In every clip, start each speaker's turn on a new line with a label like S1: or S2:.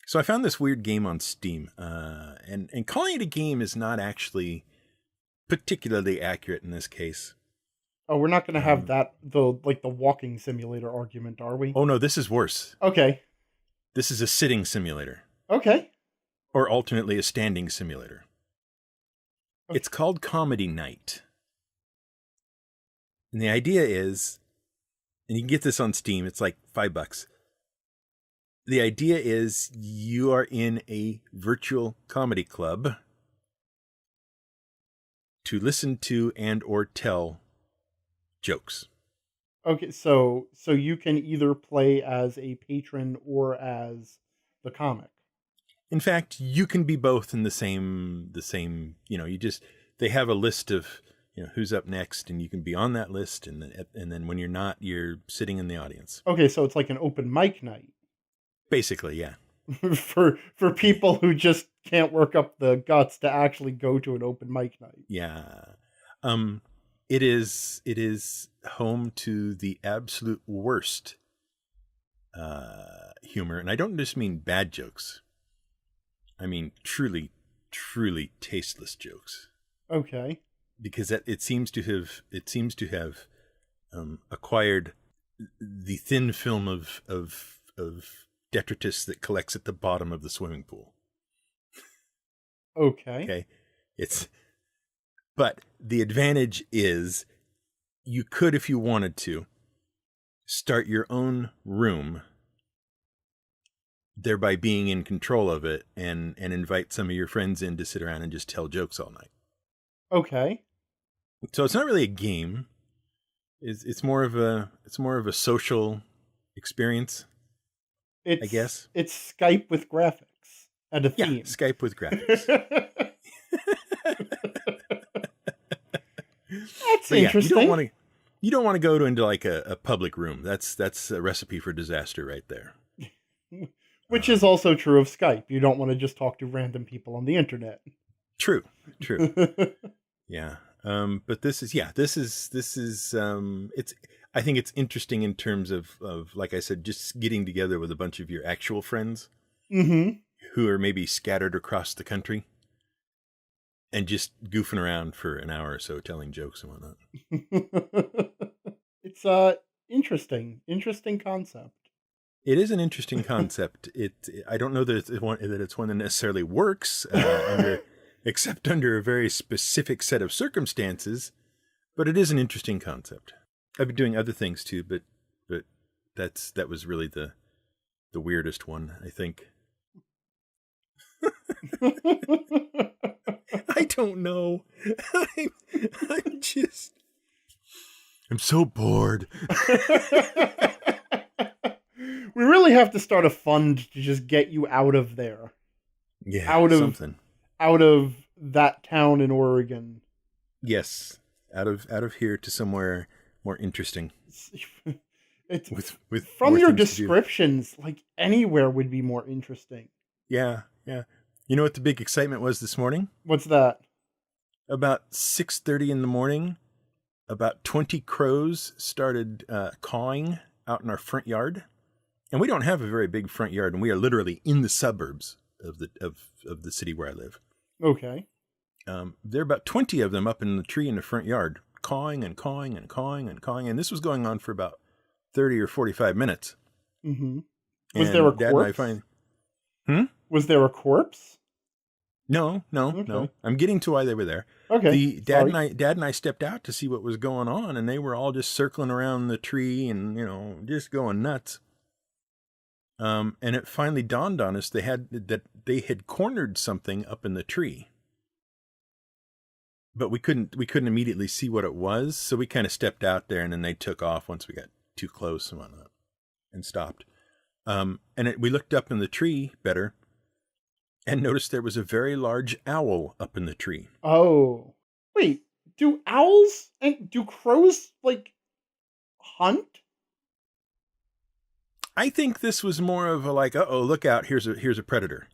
S1: So I found this weird game on Steam, and calling it a game is not actually particularly accurate in this case.
S2: Oh, we're not going to have the walking simulator argument, are we?
S1: Oh no, this is worse.
S2: Okay.
S1: This is a sitting simulator.
S2: Okay.
S1: Or alternately a standing simulator.
S2: Okay.
S1: It's called Comedy Night. And the idea is, and you can get this on Steam, it's like $5. The idea is you are in a virtual comedy club to listen to and or tell jokes.
S2: Okay, so you can either play as a patron or as the comic.
S1: In fact, you can be both in the same, they have a list of, who's up next, and you can be on that list, and then when you're not, you're sitting in the audience.
S2: Okay, so it's like an open mic night.
S1: Basically, yeah.
S2: for people who just can't work up the guts to actually go to an open mic night.
S1: Yeah. It is home to the absolute worst humor, and I don't just mean bad jokes. I mean truly, truly tasteless jokes.
S2: Okay.
S1: Because it seems to have acquired the thin film of detritus that collects at the bottom of the swimming pool.
S2: Okay.
S1: But the advantage is you could, if you wanted to, start your own room, thereby being in control of it, and invite some of your friends in to sit around and just tell jokes all night.
S2: Okay.
S1: So it's not really a game. It's more of a social experience. I guess
S2: it's Skype with graphics and a theme.
S1: Yeah, Skype with graphics.
S2: That's interesting.
S1: You don't want to go into like a public room. That's a recipe for disaster right there.
S2: Which is also true of Skype. You don't want to just talk to random people on the internet.
S1: True. Yeah. But this is I think it's interesting in terms of like I said, just getting together with a bunch of your actual friends who are maybe scattered across the country and just goofing around for an hour or so telling jokes and whatnot.
S2: It's interesting concept.
S1: It is an interesting concept. I don't know that it's one that necessarily works except under a very specific set of circumstances, but it is an interesting concept. I've been doing other things too, but that was really the weirdest one, I think. I don't know. I'm so bored.
S2: We really have to start a fund to just get you out of there.
S1: Yeah,
S2: something. Out of that town in Oregon.
S1: Yes, out of here to somewhere more interesting.
S2: It's
S1: with
S2: from your descriptions, like anywhere would be more interesting.
S1: Yeah. You know what the big excitement was this morning?
S2: What's that?
S1: About 6:30 in the morning, about 20 crows started cawing out in our front yard. And we don't have a very big front yard, and we are literally in the suburbs of the city where I live.
S2: Okay.
S1: There are about 20 of them up in the tree in the front yard, cawing and cawing and cawing and cawing, and this was going on for about 30 or 45 minutes.
S2: Mm-hmm. Was there a corpse? Was there a corpse?
S1: No. I'm getting to why they were there.
S2: Okay.
S1: Dad and I stepped out to see what was going on, and they were all just circling around the tree and just going nuts. And it finally dawned on us they had cornered something up in the tree, but we couldn't immediately see what it was, so we kind of stepped out there, and then they took off once we got too close and whatnot, and stopped. We looked up in the tree better, and noticed there was a very large owl up in the tree.
S2: Oh, wait! Do owls and do crows hunt?
S1: I think this was more of a look out, here's a predator.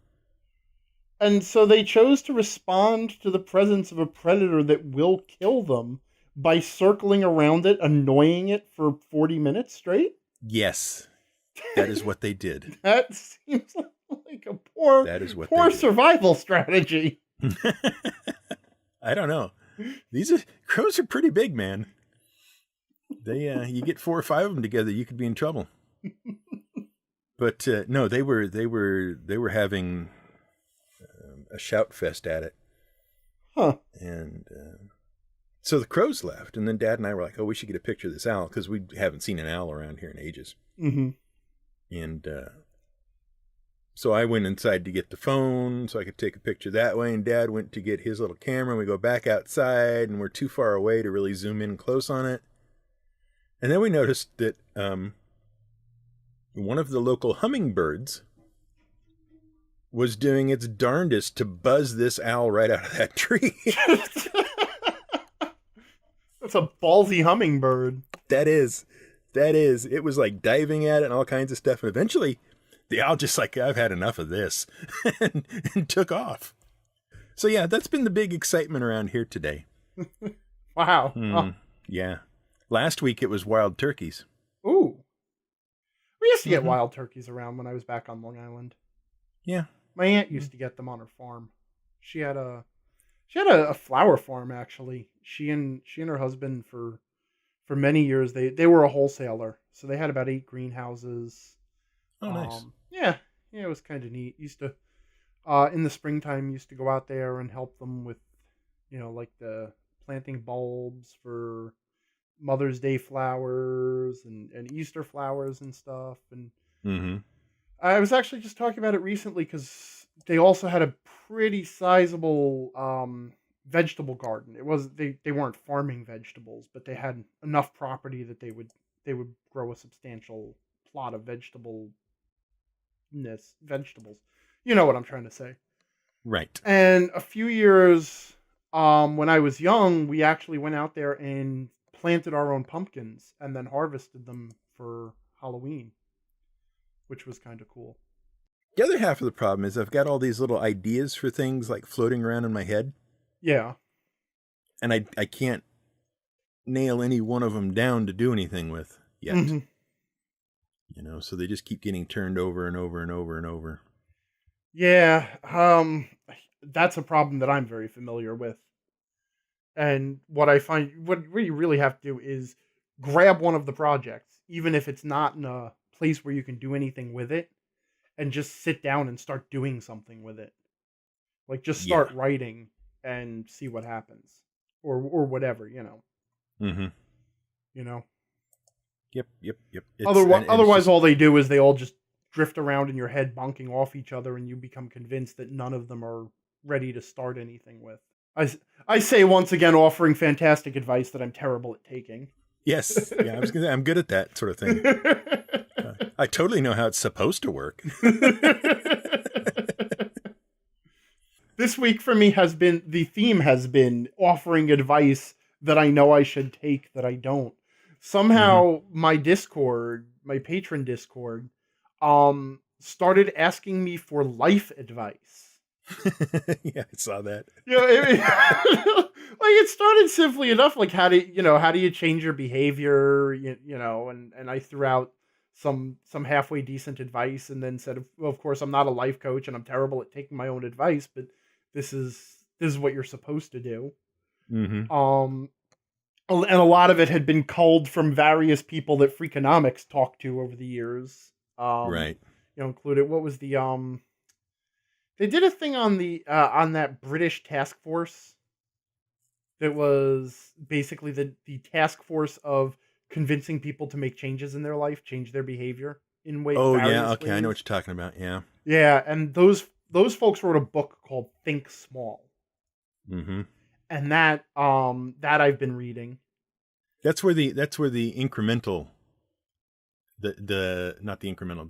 S2: And so they chose to respond to the presence of a predator that will kill them by circling around it, annoying it for 40 minutes straight?
S1: Yes, that is what they did.
S2: That seems like a Or
S1: That is what
S2: poor
S1: they do.
S2: survival strategy.
S1: I don't know. Crows are pretty big, man. They you get 4 or 5 of them together, you could be in trouble. But no, they were having a shout fest at it.
S2: Huh.
S1: And so the crows left, and then Dad and I were like, "Oh, we should get a picture of this owl because we haven't seen an owl around here in ages."
S2: Mm-hmm.
S1: And so I went inside to get the phone so I could take a picture that way, and Dad went to get his little camera, and we go back outside, and we're too far away to really zoom in close on it. And then we noticed that one of the local hummingbirds was doing its darndest to buzz this owl right out of that tree.
S2: That's a ballsy hummingbird.
S1: That is. It was like diving at it and all kinds of stuff. And eventually, the owl just like, I've had enough of this, and took off. So yeah, that's been the big excitement around here today.
S2: Wow. Oh.
S1: Yeah. Last week it was wild turkeys.
S2: Ooh. We used to get wild turkeys around when I was back on Long Island.
S1: Yeah.
S2: My aunt used to get them on her farm. She had a flower farm, actually. She and her husband for many years they were a wholesaler. So they had about 8 greenhouses.
S1: Oh, nice.
S2: Yeah, it was kind of neat. Used to in the springtime used to go out there and help them with, like the planting bulbs for Mother's Day flowers and Easter flowers and stuff. And I was actually just talking about it recently because they also had a pretty sizable vegetable garden. It was they weren't farming vegetables, but they had enough property that they would grow a substantial plot of vegetables. You know what I'm trying to say.
S1: Right.
S2: And a few years when I was young, we actually went out there and planted our own pumpkins and then harvested them for Halloween, which was kind of cool.
S1: The other half of the problem is I've got all these little ideas for things like floating around in my head.
S2: Yeah.
S1: And I can't nail any one of them down to do anything with yet. Mm-hmm. So they just keep getting turned over and over and over and over.
S2: Yeah. That's a problem that I'm very familiar with. And what I find, what you really have to do is grab one of the projects, even if it's not in a place where you can do anything with it, and just sit down and start doing something with it. Like just start writing and see what happens, or whatever,
S1: Mm-hmm. Yep.
S2: Otherwise, all they do is they all just drift around in your head, bonking off each other, and you become convinced that none of them are ready to start anything with. I say once again, offering fantastic advice that I'm terrible at taking.
S1: Yes, yeah, I was gonna say I'm good at that sort of thing. I totally know how it's supposed to work.
S2: This week for me the theme has been offering advice that I know I should take that I don't. Somehow my Discord, my patron Discord, started asking me for life advice.
S1: Yeah, I saw that.
S2: Like it started simply enough, like how do you change your behavior, and I threw out some halfway decent advice, and then said, well, of course I'm not a life coach and I'm terrible at taking my own advice, but this is what you're supposed to do.
S1: Mm-hmm.
S2: And a lot of it had been culled from various people that Freakonomics talked to over the years.
S1: Right.
S2: Included, what was the they did a thing on on that British task force that was basically the task force of convincing people to make changes in their life, change their behavior in ways.
S1: Oh yeah, okay, ways. I know what you're talking about. Yeah.
S2: Yeah, and those folks wrote a book called Think Small.
S1: Mm-hmm.
S2: And that I've been reading.
S1: That's where the incremental the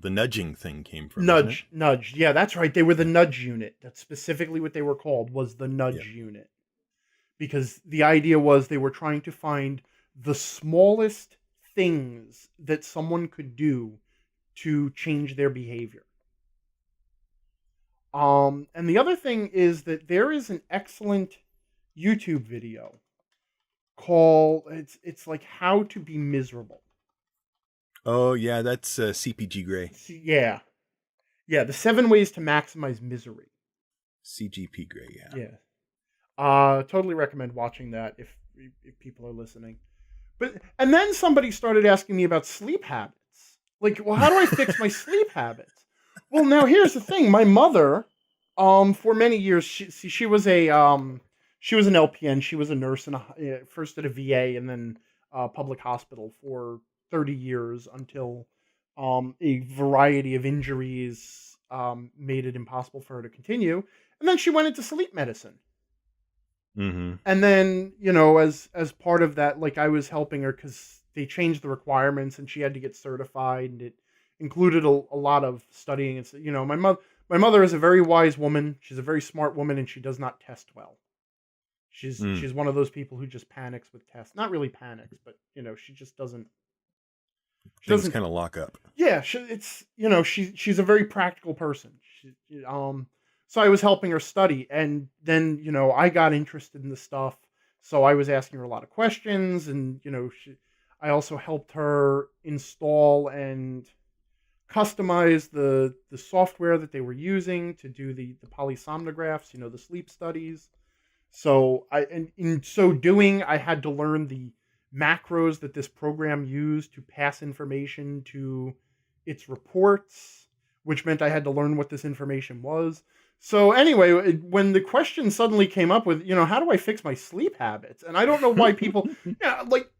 S1: nudging thing came from.
S2: Nudge. Yeah, that's right. They were the nudge unit. That's specifically what they were called, was the nudge unit. Because the idea was they were trying to find the smallest things that someone could do to change their behavior. And the other thing is that there is an excellent YouTube video called it's like How to Be Miserable.
S1: Oh yeah, that's CPG Grey.
S2: Yeah, Yeah, the 7 Ways to Maximize Misery.
S1: CGP Grey, yeah.
S2: Yeah. Totally recommend watching that if people are listening. And then somebody started asking me about sleep habits. Like, well, how do I fix my sleep habits? Well, now here's the thing. My mother, for many years, she was she was an LPN. She was a nurse first at a VA and then a public hospital for 30 years until a variety of injuries made it impossible for her to continue. And then she went into sleep medicine.
S1: Mm-hmm.
S2: And then, as part of that, like I was helping her because they changed the requirements and she had to get certified, and it included a lot of studying. And my mother is a very wise woman. She's a very smart woman, and she does not test well. She's one of those people who just panics with tests. Not really panics, but she just doesn't.
S1: Things kind of lock up.
S2: Yeah, she's a very practical person. So I was helping her study, and then I got interested in the stuff. So I was asking her a lot of questions, and I also helped her install and customize the software that they were using to do the polysomnographs, the sleep studies. So in so doing, I had to learn the macros that this program used to pass information to its reports, which meant I had to learn what this information was. So anyway, when the question suddenly came up with, how do I fix my sleep habits? And I don't know why people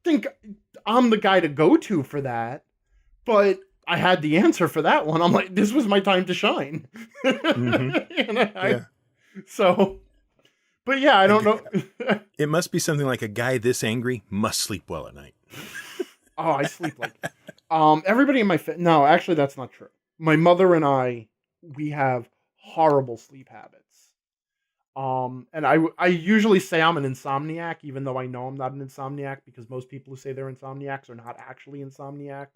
S2: think I'm the guy to go to for that, but I had the answer for that one. I'm like, this was my time to shine.
S1: Mm-hmm.
S2: So, but yeah, I don't know.
S1: It must be something like a guy this angry must sleep well at night.
S2: Oh, I sleep like everybody in my no, actually that's not true. My mother and we have horrible sleep habits. And I usually say I'm an insomniac, even though I know I'm not an insomniac, because most people who say they're insomniacs are not actually insomniacs.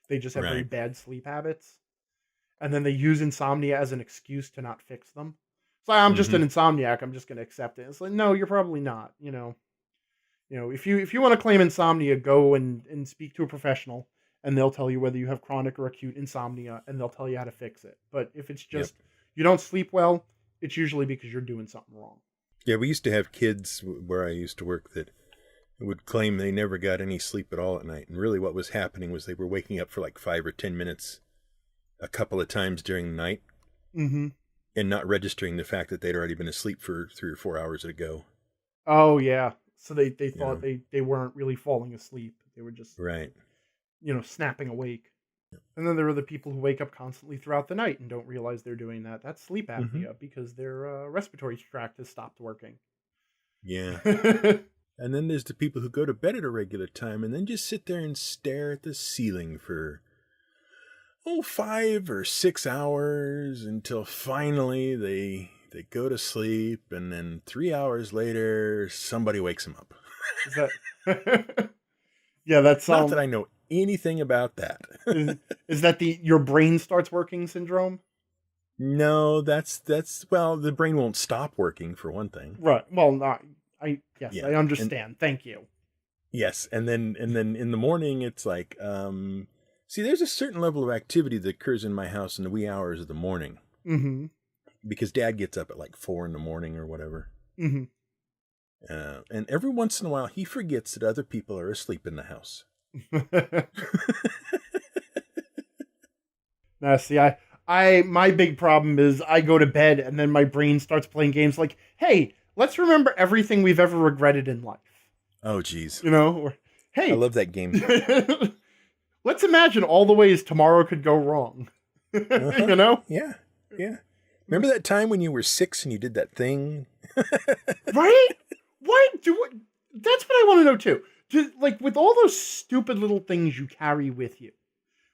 S2: They just have very bad sleep habits. And then they use insomnia as an excuse to not fix them. So I'm just an insomniac. I'm just going to accept it. It's like, no, you're probably not. If you want to claim insomnia, go and speak to a professional, and they'll tell you whether you have chronic or acute insomnia, and they'll tell you how to fix it. But if it's just you don't sleep well, it's usually because you're doing something wrong.
S1: Yeah, we used to have kids where I used to work that would claim they never got any sleep at all at night. And really what was happening was they were waking up for like 5 or 10 minutes a couple of times during the night.
S2: Mm-hmm.
S1: And not registering the fact that they'd already been asleep for 3 or 4 hours ago.
S2: Oh, yeah. So they thought they weren't really falling asleep. They were just, snapping awake. And then there are the people who wake up constantly throughout the night and don't realize they're doing that. That's sleep apnea because their respiratory tract has stopped working.
S1: Yeah. And then there's the people who go to bed at a regular time and then just sit there and stare at the ceiling for 5 or 6 hours until finally they go to sleep, and then 3 hours later somebody wakes them up.
S2: Is that yeah, that's
S1: not that I know anything about that.
S2: is that your brain starts working syndrome?
S1: No, that's the brain won't stop working for one thing.
S2: Right. Well, not I understand. Thank you.
S1: Yes, and then in the morning it's like see, there's a certain level of activity that occurs in my house in the wee hours of the morning.
S2: Mm-hmm.
S1: Because Dad gets up at like 4 in the morning or whatever.
S2: Mm-hmm.
S1: And every once in a while, he forgets that other people are asleep in the house.
S2: Now, see, my big problem is I go to bed and then my brain starts playing games like, hey, let's remember everything we've ever regretted in life.
S1: Oh, geez.
S2: Or, hey.
S1: I love that game.
S2: Let's imagine all the ways tomorrow could go wrong.
S1: Yeah. Yeah. Remember that time when you were 6 and you did that thing?
S2: Right? That's what I want to know too. Like with all those stupid little things you carry with you,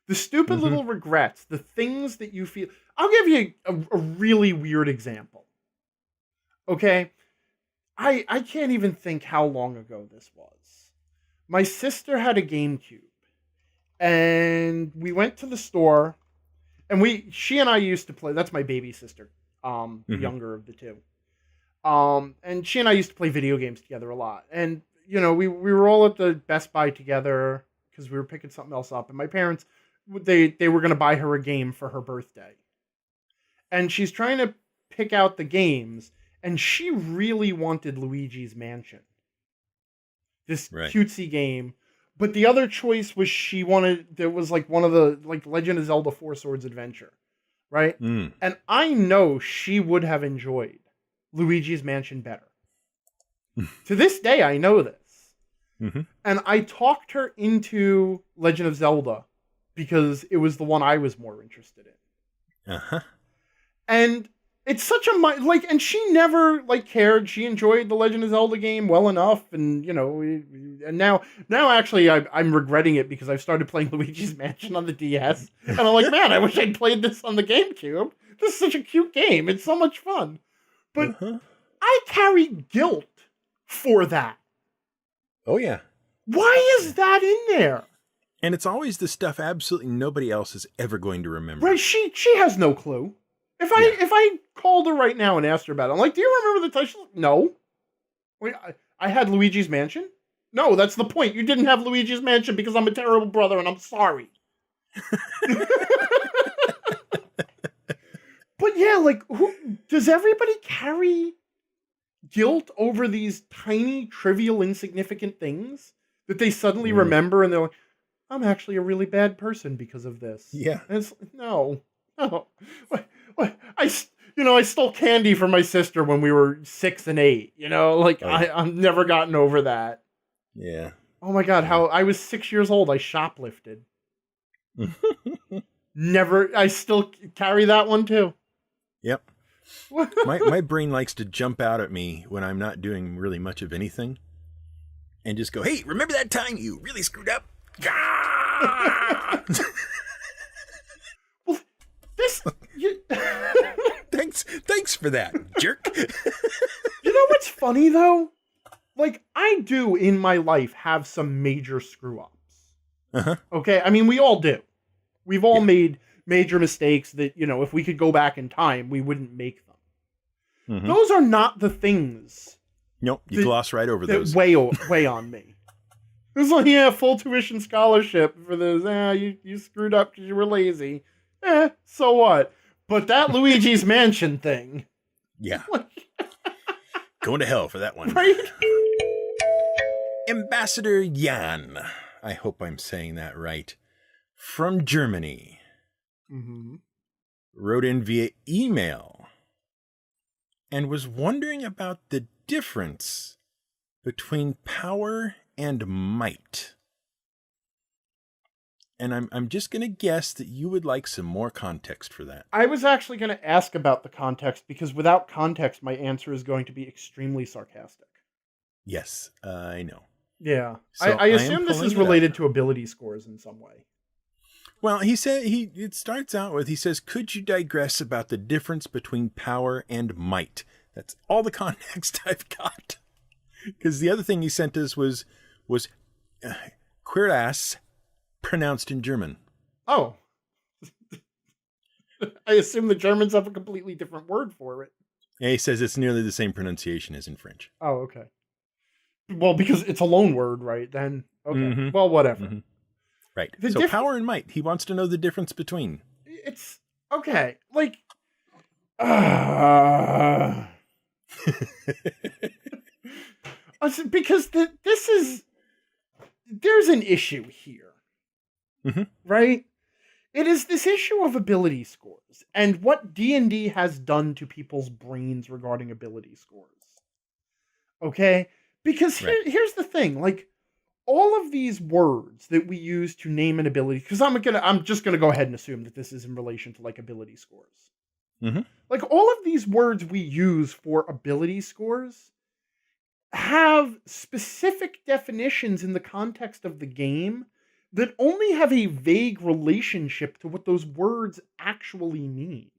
S2: the stupid little regrets, the things that you feel. I'll give you a really weird example. Okay? I can't even think how long ago this was. My sister had a GameCube. And we went to the store, and she and I used to play. That's my baby sister, the younger of the two. And she and I used to play video games together a lot. And we were all at the Best Buy together because we were picking something else up. And my parents, they were going to buy her a game for her birthday. and she's trying to pick out the games, and she really wanted Luigi's Mansion. This cutesy game. But the other choice was there was like one of the, like Legend of Zelda Four Swords Adventure, right?
S1: Mm.
S2: And I know she would have enjoyed Luigi's Mansion better. To this day, I know this.
S1: Mm-hmm.
S2: And I talked her into Legend of Zelda because it was the one I was more interested in.
S1: Uh-huh.
S2: And it's such a, like, and she never, like, cared. She enjoyed the Legend of Zelda game well enough. And, you know, and now actually I'm regretting it because I've started playing Luigi's Mansion on the DS. And I'm like, man, I wish I'd played this on the GameCube. This is such a cute game. It's so much fun. But I carry guilt for that.
S1: Oh, yeah.
S2: Why is that in there?
S1: And it's always the stuff absolutely nobody else is ever going to remember.
S2: Right, she has no clue. If I called her right now and asked her about it, I'm like, do you remember the title? No. Wait, I had Luigi's Mansion? No, that's the point. You didn't have Luigi's Mansion because I'm a terrible brother and I'm sorry. But yeah, like, does everybody carry guilt over these tiny, trivial, insignificant things that they suddenly remember and they're like, I'm actually a really bad person because of this.
S1: Yeah.
S2: And it's no. I stole candy from my sister when we were 6 and 8. You know, like I've never gotten over that.
S1: Yeah.
S2: Oh my God, how I was 6 years old. I shoplifted. I still carry that one too.
S1: Yep. my brain likes to jump out at me when I'm not doing really much of anything and just go, hey, remember that time you really screwed up?
S2: Well,
S1: thanks for that, jerk.
S2: You know what's funny though? Like, I do in my life have some major screw ups.
S1: Uh-huh.
S2: Okay, I mean, we all do. We've all made major mistakes that, you know, if we could go back in time, we wouldn't make them. Mm-hmm. Those are not the things.
S1: Nope, you gloss right over those.
S2: Weigh on me. It's like, full tuition scholarship for this. You screwed up because you were lazy. So what? But that Luigi's Mansion thing.
S1: Yeah. Going to hell for that one.
S2: Right?
S1: Ambassador Jan, I hope I'm saying that right, from Germany, wrote in via email and was wondering about the difference between power and might. And I'm just going to guess that you would like some more context for that.
S2: I was actually going to ask about the context because without context, my answer is going to be extremely sarcastic.
S1: Yes, I know.
S2: Yeah.
S1: So
S2: I assume this is related to ability scores in some way.
S1: Well, he said it starts out with, he says, could you digress about the difference between power and might? That's all the context I've got. Because the other thing he sent us was queer ass pronounced in German.
S2: Oh. I assume the Germans have a completely different word for it.
S1: Yeah, he says it's nearly the same pronunciation as in French.
S2: Oh, okay. Well, because it's a loan word, right? Then, okay. Well, whatever.
S1: Right. So power and might. He wants to know the difference between.
S2: It's, okay. Like, because there's an issue here. Right? It is this issue of ability scores and what D&D has done to people's brains regarding ability scores. Okay? Because here's the thing, like, all of these words that we use to name an ability, because I'm just gonna go ahead and assume that this is in relation to like ability scores. Like, all of these words we use for ability scores have specific definitions in the context of the game that only have a vague relationship to what those words actually mean.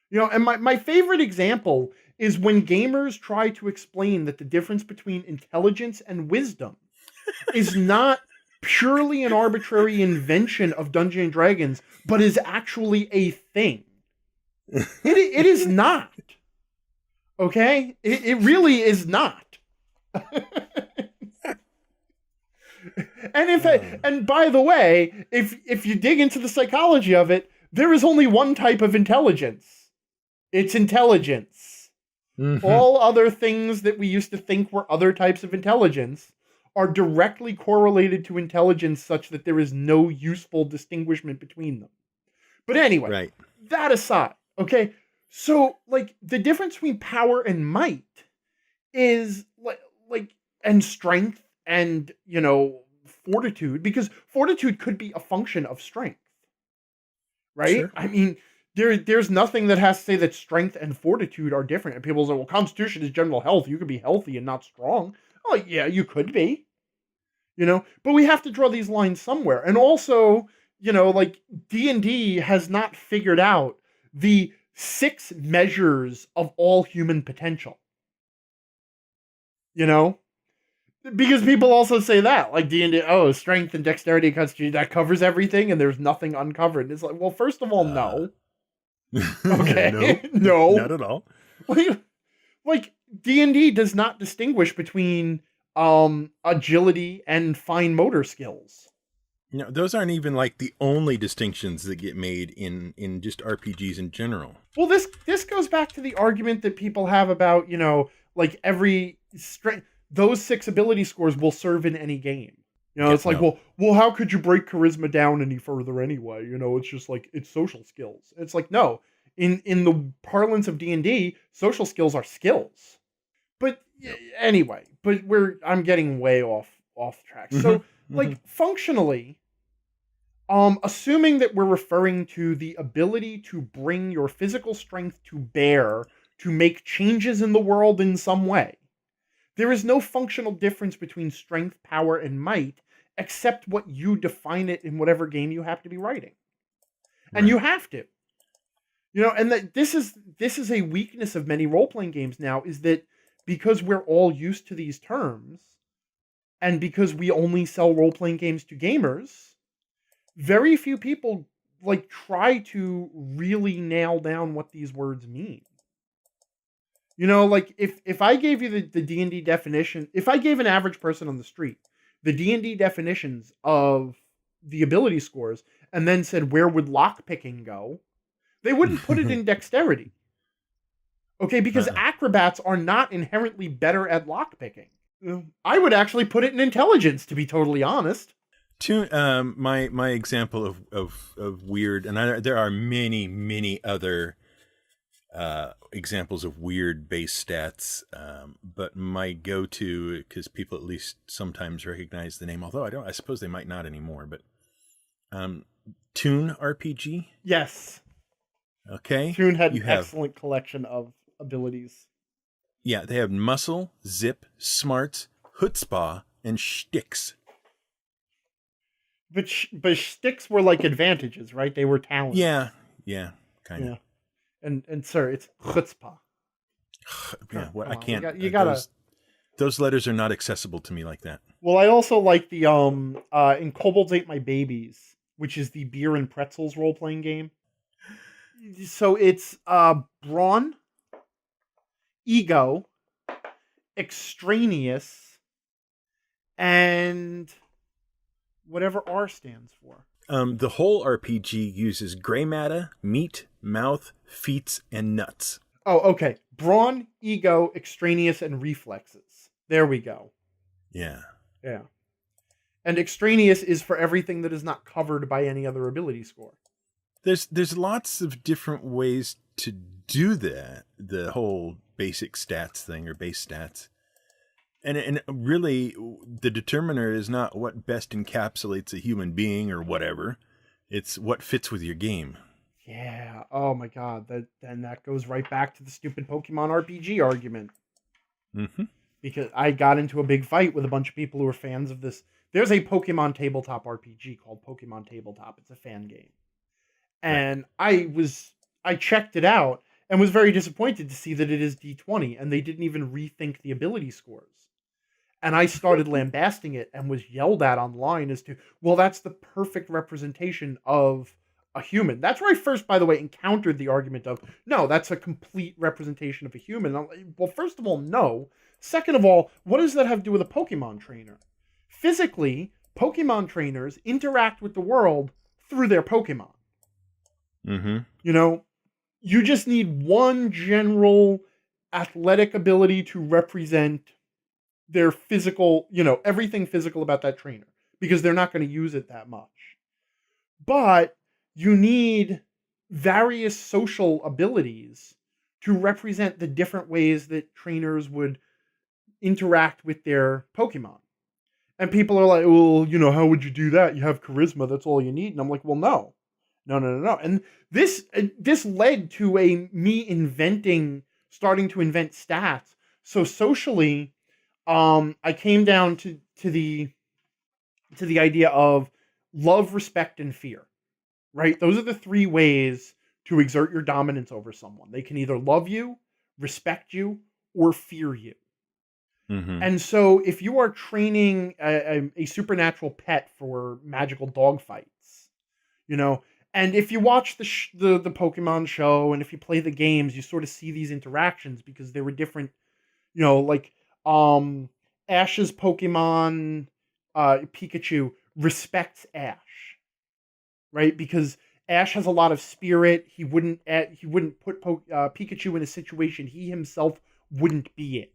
S2: You know, and my favorite example is when gamers try to explain that the difference between intelligence and wisdom is not purely an arbitrary invention of Dungeons & Dragons, but is actually a thing. It is not. Okay? It really is not. And by the way, if you dig into the psychology of it, there is only one type of intelligence. It's intelligence.
S1: Mm-hmm.
S2: All other things that we used to think were other types of intelligence are directly correlated to intelligence such that there is no useful distinguishment between them. But anyway,
S1: Right.
S2: that aside, okay? So, like, the difference between power and might is, like, and strength and, fortitude, because fortitude could be a function of strength, right?
S1: Sure.
S2: I mean, there's nothing that has to say that strength and fortitude are different. And people say, well, constitution is general health. You could be healthy and not strong. Oh, yeah, you could be, but we have to draw these lines somewhere. And also, like D&D has not figured out the 6 measures of all human potential, because people also say that, like D&D, strength and dexterity, constitution, that covers everything, and there's nothing uncovered. And it's like, well, first of all, no. Okay,
S1: no,
S2: no,
S1: not at all.
S2: Like D&D does not distinguish between agility and fine motor skills.
S1: Those aren't even like the only distinctions that get made in just RPGs in general.
S2: Well, this goes back to the argument that people have about, like every strength, those 6 ability scores will serve in any game. It's like, well, how could you break charisma down any further anyway? It's just like, it's social skills. It's like, no, in the parlance of D&D, social skills are skills. But anyway, I'm getting way off track. So, like, functionally, assuming that we're referring to the ability to bring your physical strength to bear to make changes in the world in some way, there is no functional difference between strength, power, and might, except what you define it in whatever game you have to be writing. And you have to. And that this is a weakness of many role-playing games now, is that because we're all used to these terms, and because we only sell role-playing games to gamers, very few people like try to really nail down what these words mean. Like if I gave you the D&D definition, if I gave an average person on the street the D&D definitions of the ability scores and then said, where would lockpicking go? They wouldn't put it in dexterity. Okay, because acrobats are not inherently better at lockpicking. I would actually put it in intelligence, to be totally honest.
S1: My example of weird, and there are many other examples of weird base stats, but my go-to, because people at least sometimes recognize the name, although I suppose they might not anymore, but Toon RPG.
S2: Yes.
S1: Okay.
S2: Toon had an excellent collection of abilities.
S1: Yeah, they have muscle, zip, smarts, chutzpah, and shticks.
S2: But shticks were like advantages, right? They were talents.
S1: Yeah, kind of.
S2: Yeah. And sir, it's chutzpah.
S1: Yeah, I can't.
S2: You gotta.
S1: Those letters are not accessible to me like that.
S2: Well, I also like the in Kobolds Ate My Babies, which is the beer and pretzels role playing game. So it's brawn, ego, extraneous, and whatever R stands for.
S1: The whole RPG uses gray matter, meat, mouth, feet, and nuts.
S2: Oh, okay. Brawn, ego, extraneous, and reflexes. There we go.
S1: Yeah.
S2: Yeah. And extraneous is for everything that is not covered by any other ability score.
S1: There's lots of different ways to do that, the whole basic stats thing, or base stats. And really, the determiner is not what best encapsulates a human being or whatever. It's what fits with your game.
S2: Yeah. Oh my God. That goes right back to the stupid Pokemon RPG argument.
S1: Mm-hmm.
S2: Because I got into a big fight with a bunch of people who are fans of this. There's a Pokemon tabletop RPG called Pokemon Tabletop. It's a fan game. And I checked it out and was very disappointed to see that it is D20 and they didn't even rethink the ability scores. And I started lambasting it and was yelled at online as to, well, that's the perfect representation of a human. That's where I first, by the way, encountered the argument of, no, that's a complete representation of a human. I'm like, well, first of all, no. Second of all, what does that have to do with a Pokemon trainer? Physically, Pokemon trainers interact with the world through their Pokemon.
S1: Mm-hmm.
S2: You know, You just need one general athletic ability to represent their physical, everything physical about that trainer, because they're not going to use it that much. But you need various social abilities to represent the different ways that trainers would interact with their Pokemon. And people are like, well, how would you do that? You have charisma. That's all you need. And I'm like, well, no. And this led to me starting to invent stats. So socially, I came down to the idea of love, respect, and fear, right? Those are the three ways to exert your dominance over someone. They can either love you, respect you, or fear you.
S1: Mm-hmm.
S2: And so if you are training a supernatural pet for magical dog fights, and if you watch the Pokemon show and if you play the games, you sort of see these interactions because they were different, like Ash's Pokemon, Pikachu respects Ash, right? Because Ash has a lot of spirit. He wouldn't put Pikachu in a situation he himself wouldn't be in.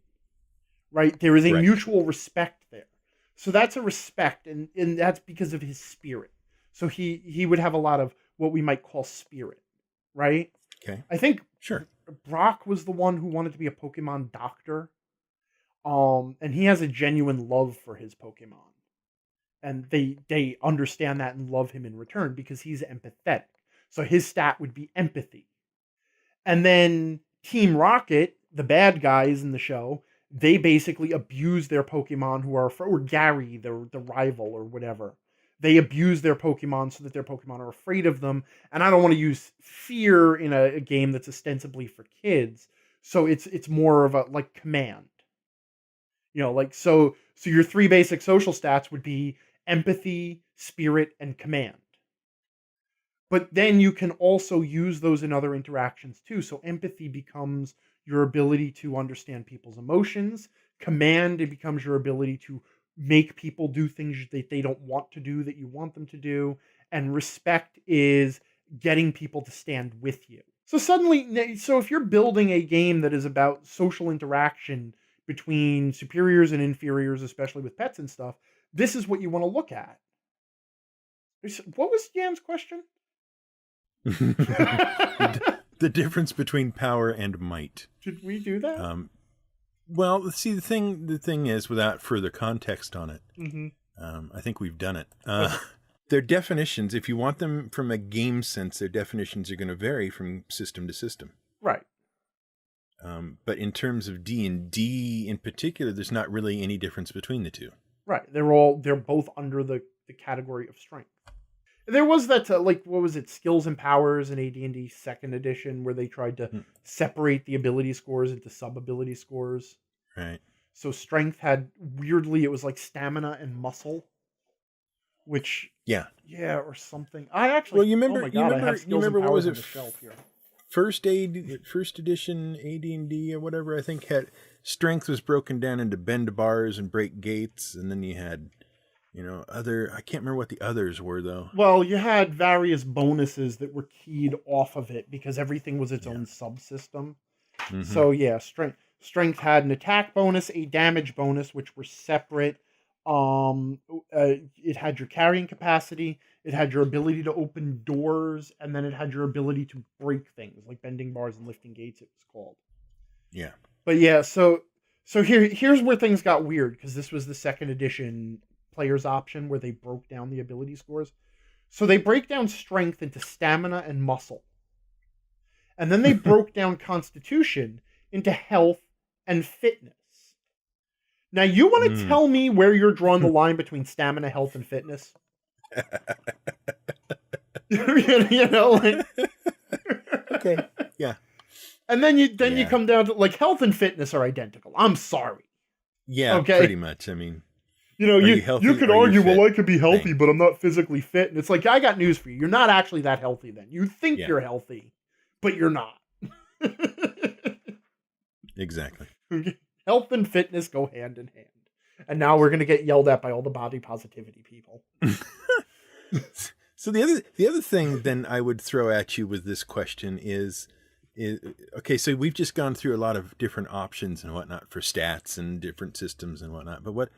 S2: Right? There is a mutual respect there. So that's a respect, and that's because of his spirit. So he would have a lot of what we might call spirit, right?
S1: Okay.
S2: I think
S1: sure.
S2: Brock was the one who wanted to be a Pokemon doctor. And he has a genuine love for his Pokemon. And they understand that and love him in return because he's empathetic. So his stat would be empathy. And then Team Rocket, the bad guys in the show, they basically abuse their Pokemon or Gary, the rival or whatever. They abuse their Pokemon so that their Pokemon are afraid of them. And I don't want to use fear in a game that's ostensibly for kids. So it's more of a like command. So your three basic social stats would be empathy, spirit, and command. But then you can also use those in other interactions too. So empathy becomes your ability to understand people's emotions. Command, it becomes your ability to make people do things that they don't want to do that you want them to do. And respect is getting people to stand with you. So if you're building a game that is about social interaction between superiors and inferiors, especially with pets and stuff, this is what you want to look at. What was Jan's question?
S1: The difference between power and might.
S2: Did we do that?
S1: Well, see, the thing is, without further context on it,
S2: mm-hmm.
S1: I think we've done it. Their definitions, if you want them from a game sense, their definitions are going to vary from system to system.
S2: Right.
S1: But in terms of D&D in particular, there's not really any difference between the two.
S2: Right. They're both under the category of strength. There was that, what was it, Skills and Powers in AD&D 2nd edition, where they tried to separate the ability scores into sub-ability scores.
S1: Right.
S2: So strength had, weirdly, it was like stamina and muscle, which...
S1: Yeah,
S2: or something. I actually...
S1: Well, you remember, what was it?
S2: Shelf here.
S1: First edition AD&D or whatever, I think had... Strength was broken down into bend bars and break gates, and then you had... I can't remember what the others were, though.
S2: Well, you had various bonuses that were keyed off of it because everything was its own subsystem. Mm-hmm. So, yeah, strength had an attack bonus, a damage bonus, which were separate. It had your carrying capacity, it had your ability to open doors, and then it had your ability to break things, like bending bars and lifting gates, it was called.
S1: Yeah.
S2: But, yeah, so here's where things got weird, because this was the 2nd edition player's option where they broke down the ability scores. So they break down strength into stamina and muscle. And then they broke down constitution into health and fitness. Now, you want to tell me where you're drawing the line between stamina, health, and fitness?
S1: Okay, yeah.
S2: And then you come down to, health and fitness are identical. I'm sorry.
S1: Yeah, okay? Pretty much. I mean...
S2: you could argue, well, I could be healthy, but I'm not physically fit. And it's like, I got news for you. You're not actually that healthy then. You think you're healthy, but you're not.
S1: Exactly.
S2: Health and fitness go hand in hand. And now we're going to get yelled at by all the body positivity people.
S1: So the other thing then I would throw at you with this question is, Okay, so we've just gone through a lot of different options and whatnot for stats and different systems and whatnot. But what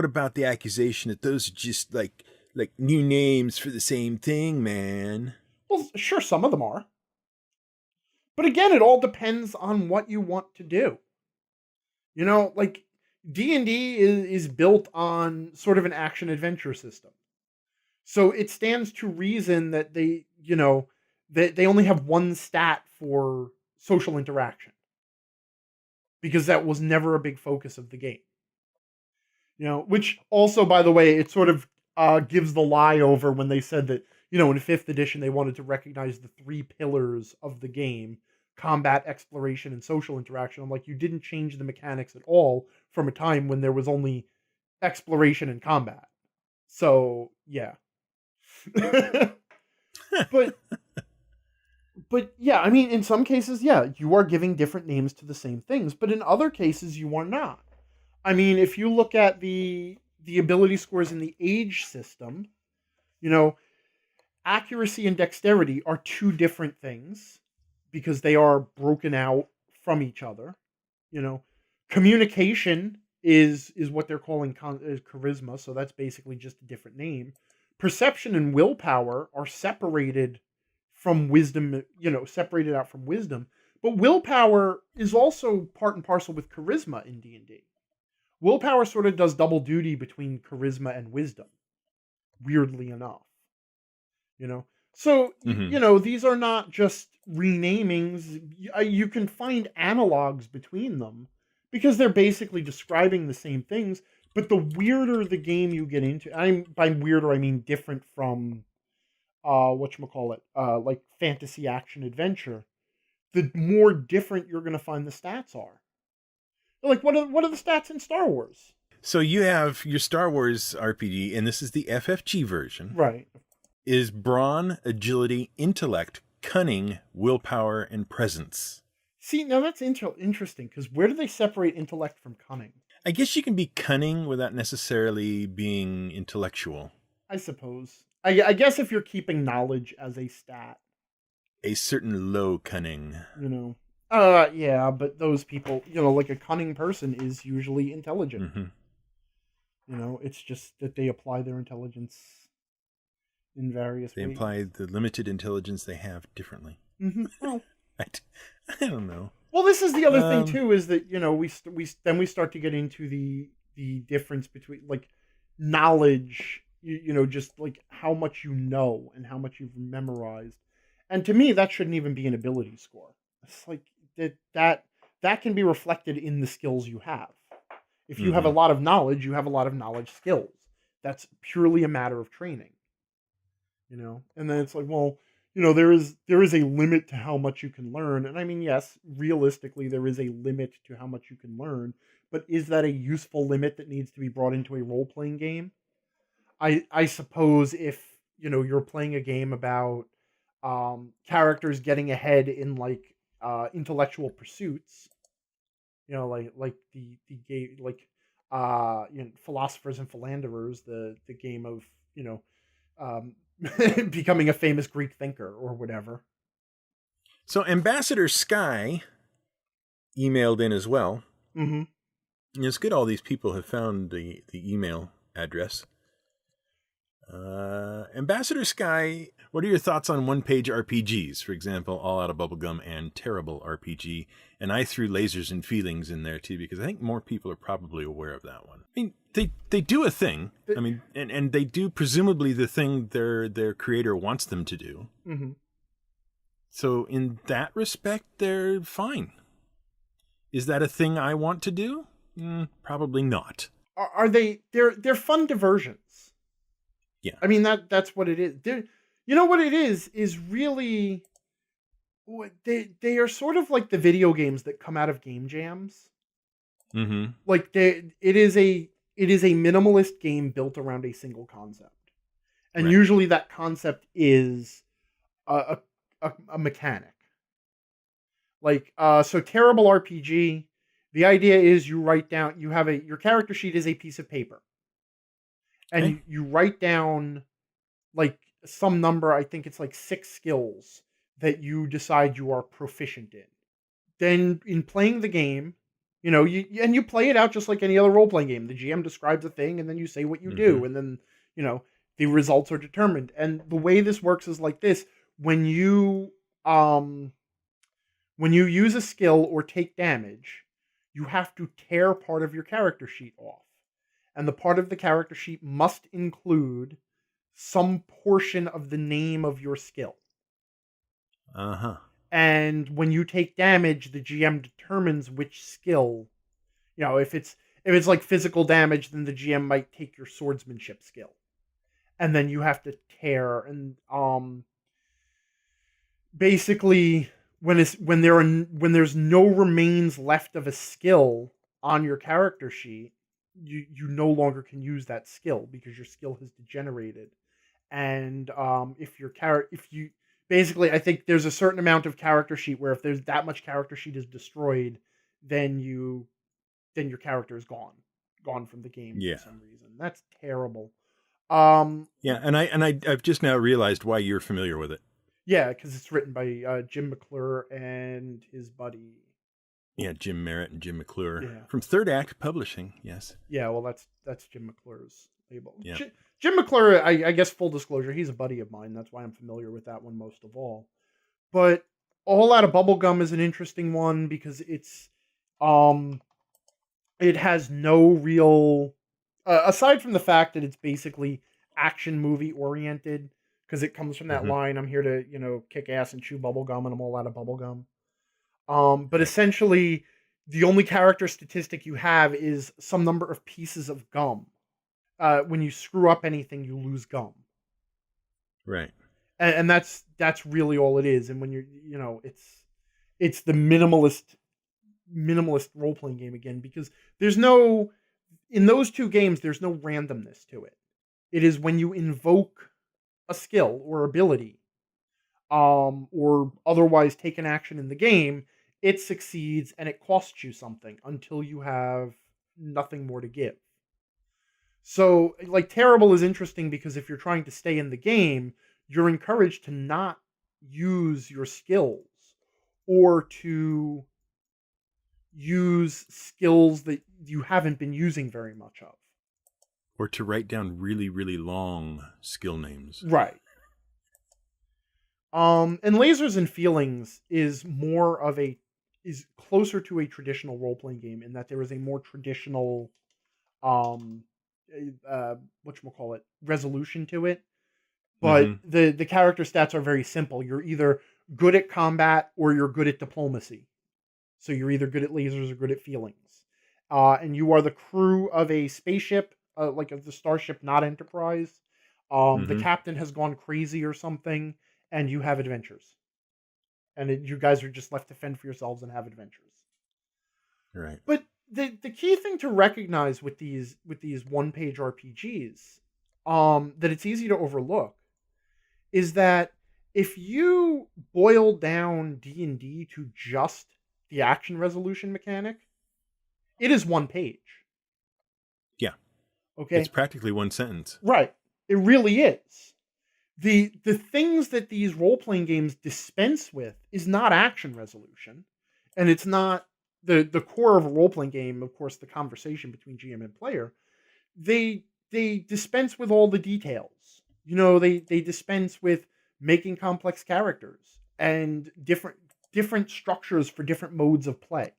S1: about the accusation that those are just like new names for the same thing, man?
S2: Well, sure, some of them are. But again, it all depends on what you want to do. You know, like D&D is built on sort of an action adventure system. So it stands to reason that they only have one stat for social interaction, because that was never a big focus of the game. You know, which also, by the way, it sort of gives the lie over when they said that, in 5th edition they wanted to recognize the 3 pillars of the game: combat, exploration, and social interaction. I'm like, you didn't change the mechanics at all from a time when there was only exploration and combat. So, yeah. but yeah, I mean, in some cases, yeah, you are giving different names to the same things, but in other cases you are not. I mean, if you look at the ability scores in the age system, accuracy and dexterity are 2 different things because they are broken out from each other. Communication is what they're calling charisma, so that's basically just a different name. Perception and willpower are separated from wisdom, separated out from wisdom. But willpower is also part and parcel with charisma in D&D. Willpower sort of does double duty between charisma and wisdom, weirdly enough. So, these are not just renamings. You can find analogs between them because they're basically describing the same things. But the weirder the game you get into, by weirder I mean different from like fantasy action adventure, the more different you're going to find the stats are. Like, what are the stats in Star Wars?
S1: So you have your Star Wars RPG, and this is the FFG version.
S2: Right.
S1: Is brawn, agility, intellect, cunning, willpower, and presence.
S2: See, now that's interesting, because where do they separate intellect from cunning?
S1: I guess you can be cunning without necessarily being intellectual.
S2: I suppose. I guess if you're keeping knowledge as a stat.
S1: A certain low cunning.
S2: Yeah, but those people, like a cunning person is usually intelligent.
S1: Mm-hmm.
S2: It's just that they apply their intelligence in various ways.
S1: They apply the limited intelligence they have differently.
S2: Mm-hmm. Well,
S1: I don't know.
S2: Well, this is the other thing too, is that we start to get into the difference between like knowledge, just like how much you know and how much you've memorized, and to me that shouldn't even be an ability score. It's like that can be reflected in the skills you have. If you have a lot of knowledge, you have a lot of knowledge skills. That's purely a matter of training. And then it's like, well, there is a limit to how much you can learn. And I mean, yes, realistically, there is a limit to how much you can learn. But is that a useful limit that needs to be brought into a role-playing game? I suppose if, you're playing a game about characters getting ahead in like intellectual pursuits, like the game, like Philosophers and Philanderers, the game of, becoming a famous Greek thinker or whatever.
S1: So Ambassador Sky emailed in as well.
S2: Mm-hmm.
S1: It's good all these people have found the email address. Ambassador Sky, what are your thoughts on one-page RPGs? For example, All Out of Bubblegum and Terrible RPG. And I threw Lasers and Feelings in there too, because I think more people are probably aware of that one. I mean, they do a thing. I mean, and they do presumably the thing their creator wants them to do.
S2: Mm-hmm.
S1: So in that respect, they're fine. Is that a thing I want to do? Probably not.
S2: Are they? They're fun diversions.
S1: Yeah.
S2: I mean, that's what it is. What it is really, they are sort of like the video games that come out of game jams.
S1: Mm-hmm.
S2: Like it is a minimalist game built around a single concept, and usually that concept is a mechanic. Like so, Terrible RPG. The idea is you write down. Your character sheet is a piece of paper. And you write down like some number, I think it's like 6 skills that you decide you are proficient in. Then in playing the game, you play it out just like any other role-playing game. The GM describes a thing, and then you say what you
S1: Mm-hmm.
S2: do, and then, the results are determined. And the way this works is like this. When you um when you use a skill or take damage, you have to tear part of your character sheet off. And the part of the character sheet must include some portion of the name of your skill.
S1: Uh-huh.
S2: And when you take damage, the GM determines which skill. If it's like physical damage, then the GM might take your swordsmanship skill. And then you have to tear, and basically when there's no remains left of a skill on your character sheet, you no longer can use that skill because your skill has degenerated. And if you basically, I think there's a certain amount of character sheet where if there's that much character sheet is destroyed, then your character is gone from the game
S1: Yeah.
S2: for some reason. That's terrible.
S1: Yeah, and I've just now realized why you're familiar with it.
S2: Yeah, because it's written by Jim McClure and his buddy.
S1: Yeah, Jim Merritt and Jim McClure
S2: Yeah.
S1: from Third Act Publishing. Yes.
S2: Yeah, well, that's Jim McClure's label.
S1: Yeah.
S2: Jim McClure, I guess, full disclosure, he's a buddy of mine. That's why I'm familiar with that one most of all. But All Out of Bubblegum is an interesting one because it has no real, aside from the fact that it's basically action movie oriented, because it comes from that line, I'm here to, kick ass and chew bubblegum, and I'm all out of bubblegum. But essentially, the only character statistic you have is some number of pieces of gum. When you screw up anything, you lose gum.
S1: Right.
S2: And that's really all it is. And when it's the minimalist role playing game again, because in those two games, there's no randomness to it. It is when you invoke a skill or ability, or otherwise take an action in the game, it succeeds and it costs you something until you have nothing more to give. So, like, Terrible is interesting because if you're trying to stay in the game, you're encouraged to not use your skills or to use skills that you haven't been using very much of.
S1: Or to write down really, really long skill names.
S2: Right. And Lasers and Feelings is closer to a traditional role-playing game in that there is a more traditional resolution to it. But the character stats are very simple. You're either good at combat or you're good at diplomacy. So you're either good at lasers or good at feelings. And you are the crew of a spaceship, like of the starship, not Enterprise. The captain has gone crazy or something, and you have adventures. And you guys are just left to fend for yourselves and have adventures.
S1: Right.
S2: But the key thing to recognize with these one-page RPGs, that it's easy to overlook, is that if you boil down D&D to just the action resolution mechanic, it is one page.
S1: Yeah.
S2: Okay.
S1: It's practically one sentence.
S2: Right. It really is. The things that these role-playing games dispense with is not action resolution, and it's not the core of a role-playing game, of course, the conversation between GM and player. They dispense with all the details. They dispense with making complex characters and different structures for different modes of play.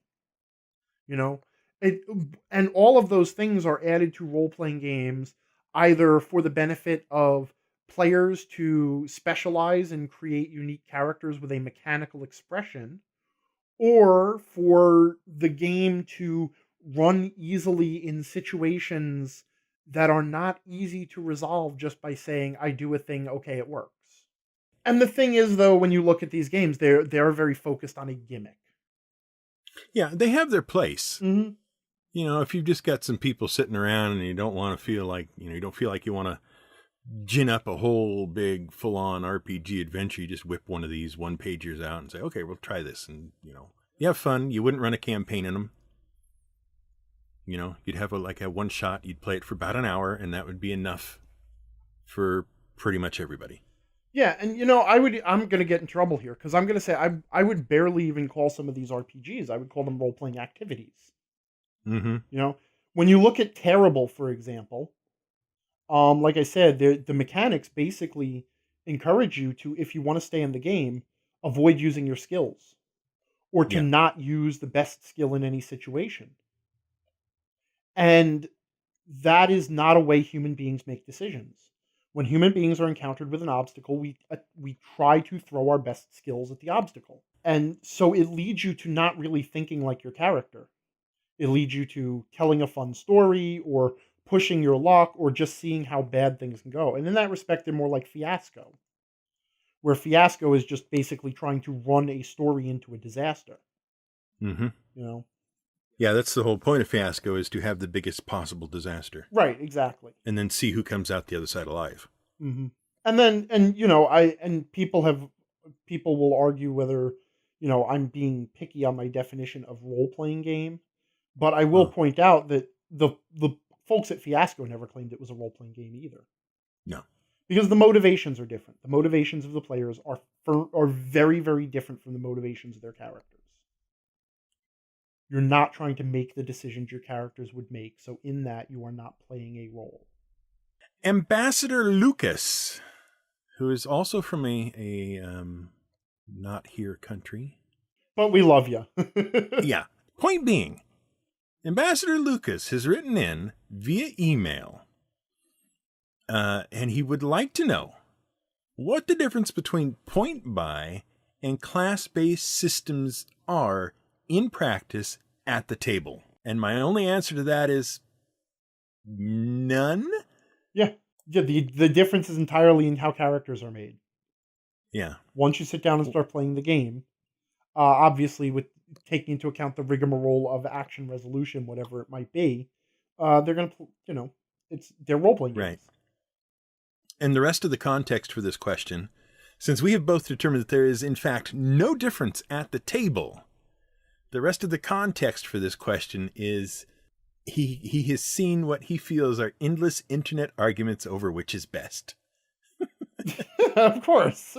S2: And all of those things are added to role-playing games either for the benefit of players to specialize and create unique characters with a mechanical expression, or for the game to run easily in situations that are not easy to resolve just by saying, I do a thing, okay, it works. And the thing is, though, when you look at these games, they're very focused on a gimmick.
S1: Yeah, they have their place.
S2: Mm-hmm.
S1: If you've just got some people sitting around and you don't want to feel like, you don't feel like you want to gin up a whole big full-on RPG adventure, you just whip one of these one-pagers out and say, okay, we'll try this. And, you have fun. You wouldn't run a campaign in them. You'd have a one shot, you'd play it for about an hour, and that would be enough for pretty much everybody.
S2: Yeah, and I'm going to get in trouble here because I'm going to say I would barely even call some of these RPGs. I would call them role-playing activities.
S1: Mm-hmm.
S2: You know, when you look at Terrible, for example, like I said, the mechanics basically encourage you to, if you want to stay in the game, avoid using your skills or to
S1: Yeah.
S2: not use the best skill in any situation. And that is not a way human beings make decisions. When human beings are encountered with an obstacle, we try to throw our best skills at the obstacle. And so it leads you to not really thinking like your character. It leads you to telling a fun story or pushing your luck or just seeing how bad things can go. And in that respect, they're more like Fiasco, where Fiasco is just basically trying to run a story into a disaster.
S1: Mm-hmm.
S2: You know?
S1: Yeah, that's the whole point of Fiasco, is to have the biggest possible disaster.
S2: Right, exactly.
S1: And then see who comes out the other side alive.
S2: Mm-hmm. And then, people will argue whether, I'm being picky on my definition of role-playing game. But I will
S1: Oh,
S2: point out that the folks at Fiasco never claimed it was a role-playing game either.
S1: no.
S2: Because the motivations are different. The motivations of the players are very, very different from the motivations of their characters. You're not trying to make the decisions your characters would make, so in that you are not playing a role.
S1: Ambassador Lucas, who is also from a not here country.
S2: But we love you.
S1: Yeah. Point being, Ambassador Lucas has written in via email, and he would like to know what the difference between point buy and class-based systems are in practice at the table. And my only answer to that is none.
S2: Yeah. The difference is entirely in how characters are made.
S1: Yeah.
S2: Once you sit down and start playing the game, obviously with taking into account the rigmarole of action resolution, whatever it might be, they're going to, they're role-playing games.
S1: Right. And the rest of the context for this question, since we have both determined that there is, in fact, no difference at the table, the rest of the context for this question is he has seen what he feels are endless internet arguments over which is best.
S2: Of course.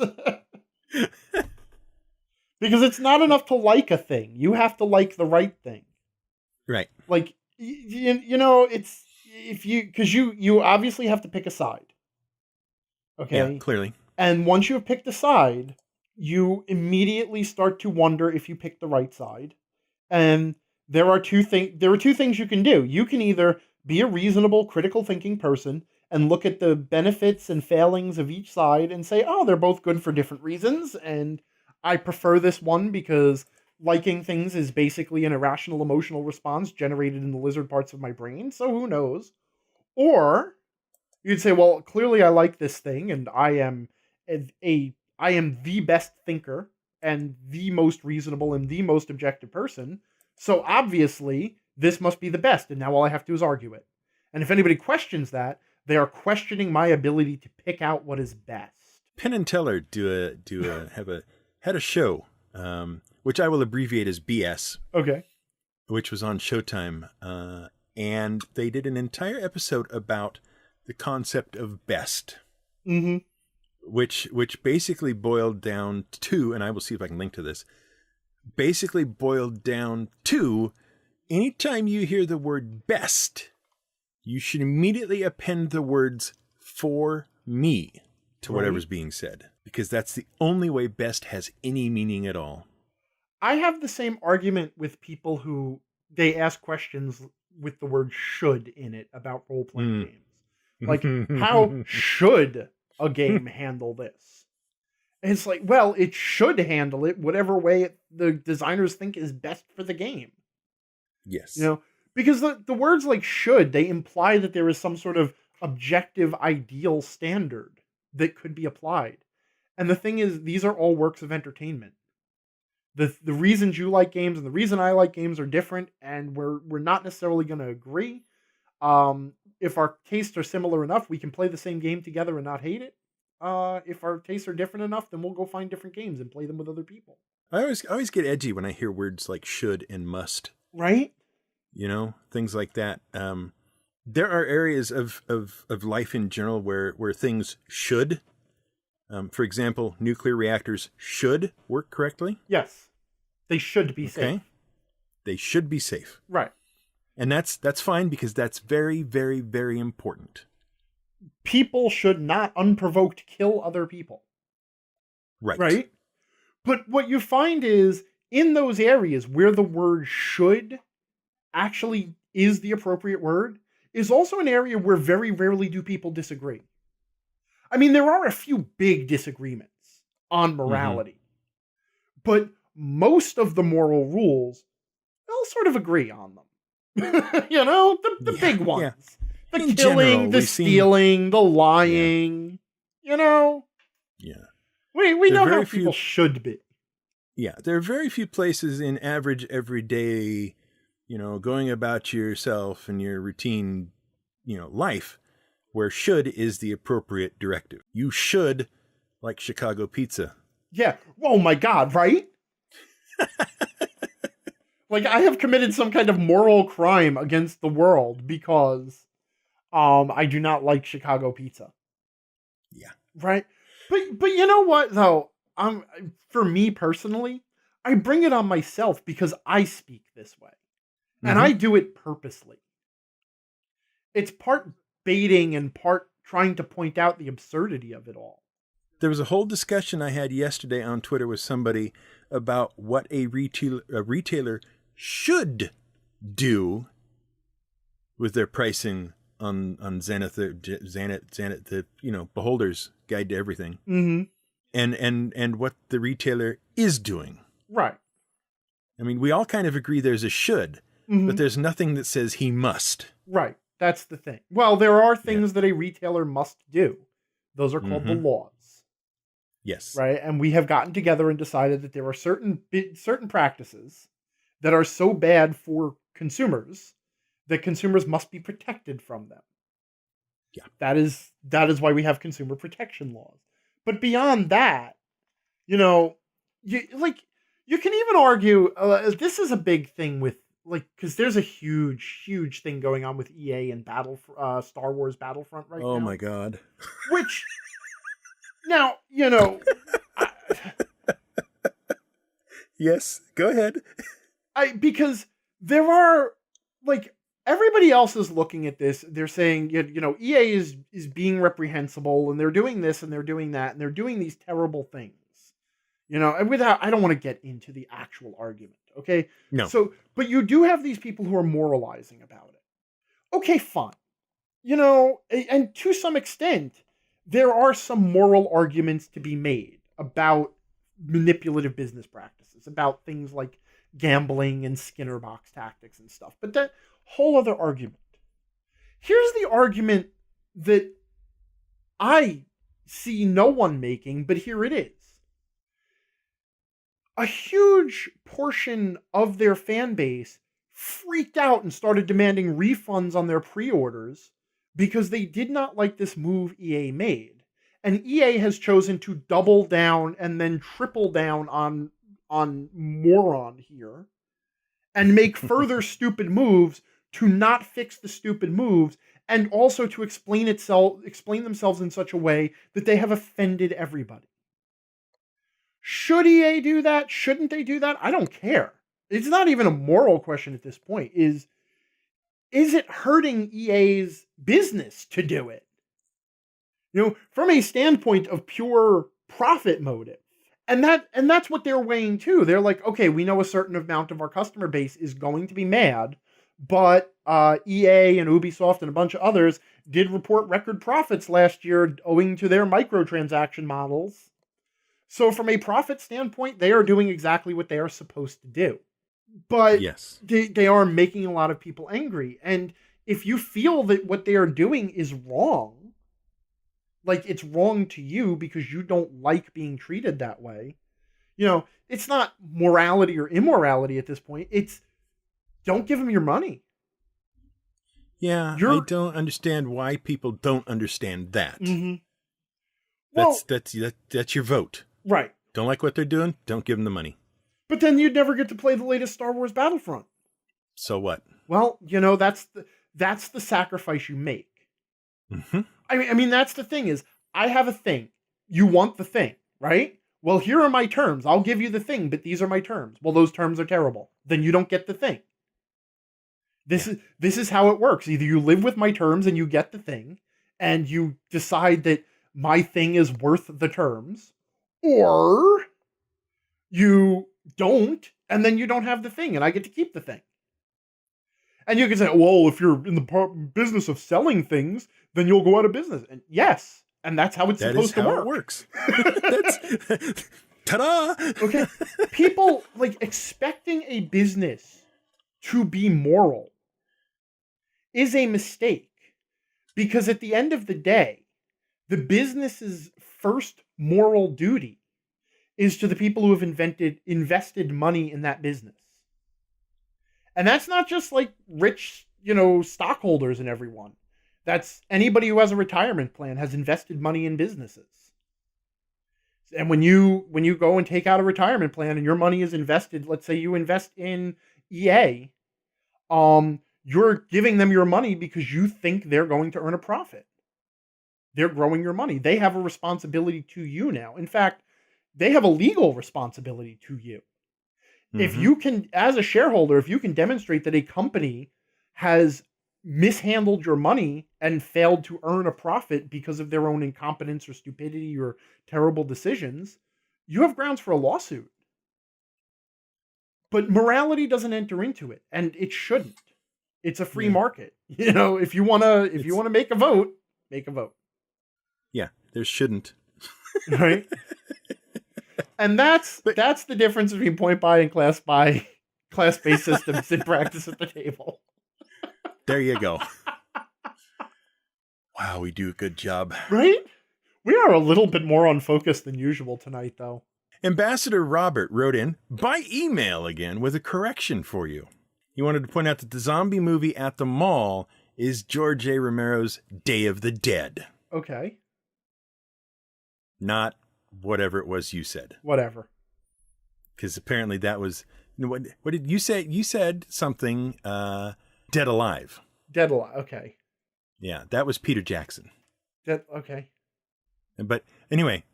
S2: Because it's not enough to like a thing. You have to like the right thing.
S1: Right.
S2: Like, it's because you obviously have to pick a side. Okay.
S1: Yeah, clearly.
S2: And once you have picked a side, you immediately start to wonder if you picked the right side. And there are two things you can do. You can either be a reasonable, critical thinking person and look at the benefits and failings of each side and say, oh, they're both good for different reasons, and I prefer this one because liking things is basically an irrational emotional response generated in the lizard parts of my brain, so who knows? Or you'd say, well, clearly I like this thing, and I am the best thinker and the most reasonable and the most objective person, so obviously this must be the best, and now all I have to do is argue it. And if anybody questions that, they are questioning my ability to pick out what is best.
S1: Penn and Teller had a show, which I will abbreviate as BS.
S2: Okay.
S1: Which was on Showtime, and they did an entire episode about the concept of best,
S2: Mm-hmm.
S1: which basically boiled down to, and I will see if I can link to this, basically boiled down to, anytime you hear the word best, you should immediately append the words "for me" to whatever's being said, because that's the only way best has any meaning at all.
S2: I have the same argument with people who they ask questions with the word "should" in it about role-playing games. Like, how should a game handle this? And it's like, well, it should handle it whatever way the designers think is best for the game.
S1: Yes.
S2: Because the words like should, they imply that there is some sort of objective ideal standard that could be applied. And the thing is, these are all works of entertainment. The reasons you like games and the reason I like games are different, and we're not necessarily going to agree. If our tastes are similar enough, we can play the same game together and not hate it. If our tastes are different enough, then we'll go find different games and play them with other people.
S1: I always get edgy when I hear words like should and must.
S2: Right?
S1: Things like that. There are areas of life in general where things should For example, nuclear reactors should work correctly.
S2: Yes. They should be safe.
S1: They should be safe.
S2: Right.
S1: And that's fine because that's very, very, very important.
S2: People should not unprovoked kill other people.
S1: Right.
S2: Right? But what you find is, in those areas where the word should actually is the appropriate word, is also an area where very rarely do people disagree. I mean, there are a few big disagreements on morality, but most of the moral rules, they'll sort of agree on them. The big ones. Yeah. The
S1: in
S2: killing,
S1: general,
S2: the stealing, the lying,
S1: Yeah.
S2: We know how people should be.
S1: Yeah, there are very few places in average everyday, going about yourself and your routine, life where should is the appropriate directive. You should like Chicago pizza.
S2: Yeah. Oh my God, right? Like, I have committed some kind of moral crime against the world because I do not like Chicago pizza.
S1: Yeah.
S2: Right? But you know what, though? For me personally, I bring it on myself because I speak this way. And I do it purposely. It's part baiting and part trying to point out the absurdity of it all.
S1: There was a whole discussion I had yesterday on Twitter with somebody about what a retailer should do with their pricing on Zenith, the Beholder's Guide to Everything, and what the retailer is doing.
S2: Right.
S1: I mean, we all kind of agree there's a should, but there's nothing that says he must.
S2: Right. That's the thing. Well, there are things that a retailer must do. Those are called the laws.
S1: Yes.
S2: Right. And we have gotten together and decided that there are certain practices that are so bad for consumers that consumers must be protected from them.
S1: Yeah.
S2: That is why we have consumer protection laws. But beyond that, you can even argue, this is a big thing with, because there's a huge thing going on with EA and Star Wars Battlefront right now.
S1: Oh my God.
S2: Which, now,
S1: Yes, go ahead.
S2: Because there are, everybody else is looking at this. They're saying, EA is being reprehensible, and they're doing this, and they're doing that, and they're doing these terrible things. And I don't want to get into the actual argument, okay?
S1: No.
S2: So, but you do have these people who are moralizing about it. Okay, fine. And to some extent, there are some moral arguments to be made about manipulative business practices, about things like gambling and Skinner box tactics and stuff. But that whole other argument. Here's the argument that I see no one making, but here it is. A huge portion of their fan base freaked out and started demanding refunds on their pre-orders because they did not like this move EA made. And EA has chosen to double down and then triple down on moron here and make further stupid moves to not fix the stupid moves, and also to explain themselves in such a way that they have offended everybody. Should EA do that? Shouldn't they do that? I don't care. It's not even a moral question at this point. Is it hurting EA's business to do it? From a standpoint of pure profit motive. And that's what they're weighing too. They're like, okay, we know a certain amount of our customer base is going to be mad, but EA and Ubisoft and a bunch of others did report record profits last year owing to their microtransaction models. So from a profit standpoint, they are doing exactly what they are supposed to do. But
S1: yes,
S2: they are making a lot of people angry. And if you feel that what they are doing is wrong, it's wrong to you because you don't like being treated that way, it's not morality or immorality at this point. It's don't give them your money.
S1: Yeah, I don't understand why people don't understand that. That's your vote.
S2: Right.
S1: Don't like what they're doing? Don't give them the money.
S2: But then you'd never get to play the latest Star Wars Battlefront.
S1: So what?
S2: Well, that's the sacrifice you make. I mean, that's the thing is, I have a thing. you want the thing, right? Well, here are my terms. I'll give you the thing, but these are my terms. Well, those terms are terrible. Then you don't get the thing. This is how it works. Either you live with my terms and you get the thing, and you decide that my thing is worth the terms, or you don't, and then you don't have the thing, and I get to keep the thing. And you can say, well, if you're in the business of selling things, then you'll go out of business. And yes, and that's how it's supposed to work.
S1: It works. That's ta-da!
S2: Okay. People like expecting a business to be moral is a mistake, because at the end of the day, the business's first moral duty is to the people who have invested money in that business. And that's not just like rich, stockholders and everyone. That's anybody who has a retirement plan has invested money in businesses. And when you go and take out a retirement plan and your money is invested, let's say you invest in EA, you're giving them your money because you think they're going to earn a profit. They're growing your money. They have a responsibility to you now. In fact, they have a legal responsibility to you. Mm-hmm. If you can, as a shareholder, if you can demonstrate that a company has mishandled your money and failed to earn a profit because of their own incompetence or stupidity or terrible decisions, you have grounds for a lawsuit. But morality doesn't enter into it, and it shouldn't. It's a free market. If you want to make a vote, make a vote.
S1: Yeah, there shouldn't.
S2: Right? And that's the difference between point buy and class-based systems in practice at the table.
S1: There you go. Wow, we do a good job.
S2: Right? We are a little bit more unfocused than usual tonight, though.
S1: Ambassador Robert wrote in by email again with a correction for you. He wanted to point out that the zombie movie At the Mall is George A. Romero's Day of the Dead.
S2: Okay.
S1: Not whatever it was you said.
S2: Whatever.
S1: Because apparently that was... What did you say? You said something... Dead Alive.
S2: Dead Alive, okay.
S1: Yeah, that was Peter Jackson.
S2: Okay.
S1: But anyway,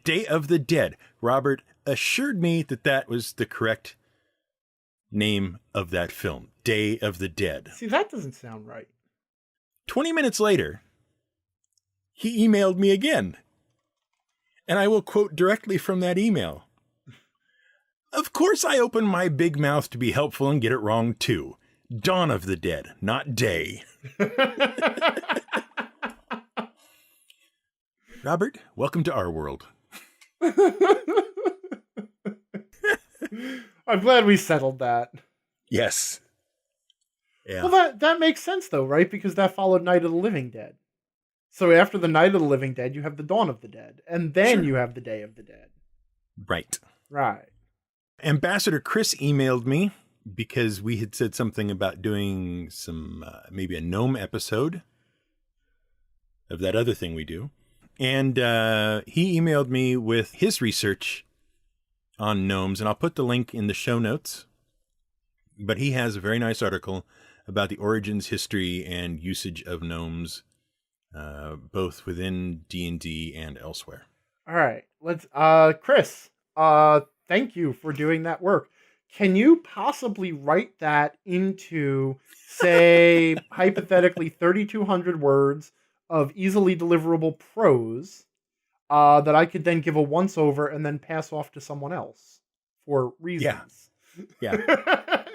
S1: Day of the Dead. Robert assured me that was the correct name of that film. Day of the Dead.
S2: See, that doesn't sound right.
S1: 20 minutes later, he emailed me again. And I will quote directly from that email. Of course I open my big mouth to be helpful and get it wrong too. Dawn of the Dead, not Day. Robert, welcome to our world.
S2: I'm glad we settled that.
S1: Yes. Yeah.
S2: Well, that makes sense, though, right? Because that followed Night of the Living Dead. So after the Night of the Living Dead, you have the Dawn of the Dead. And then you have the Day of the Dead.
S1: Right.
S2: Right.
S1: Ambassador Chris emailed me because we had said something about doing some, maybe a gnome episode of that other thing we do. And he emailed me with his research on gnomes, and I'll put the link in the show notes. But he has a very nice article about the origins, history, and usage of gnomes, both within D&D and elsewhere.
S2: All right. Let's, Chris, thank you for doing that work. Can you possibly write that into, say, hypothetically 3,200 words of easily deliverable prose that I could then give a once-over and then pass off to someone else for reasons?
S1: Yeah.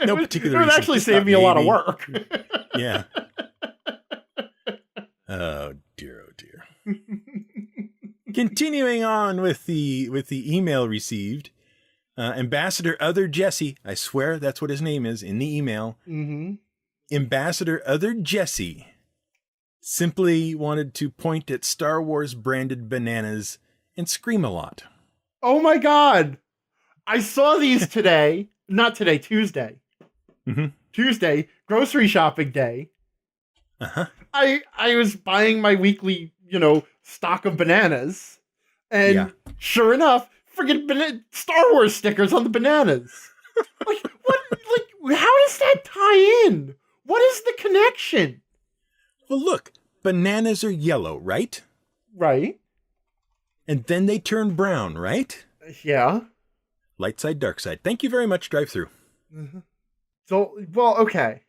S1: No particular reason.
S2: It would actually save me a lot of work.
S1: Yeah. Oh, dear, oh, dear. Continuing on with the email received, Ambassador Other Jesse, I swear that's what his name is in the email.
S2: Mm-hmm.
S1: Ambassador Other Jesse simply wanted to point at Star Wars branded bananas and scream a lot.
S2: Oh my God. I saw these today. Not today, Tuesday.
S1: Mm-hmm.
S2: Tuesday, grocery shopping day.
S1: Uh-huh.
S2: I was buying my weekly, stock of bananas. And sure enough, friggin' Star Wars stickers on the bananas. Like, what? Like, how does that tie in? What is the connection?
S1: Well, look, bananas are yellow, right?
S2: Right.
S1: And then they turn brown, right?
S2: Yeah.
S1: Light side, dark side. Thank you very much, drive-through.
S2: Mm-hmm. So, well, okay.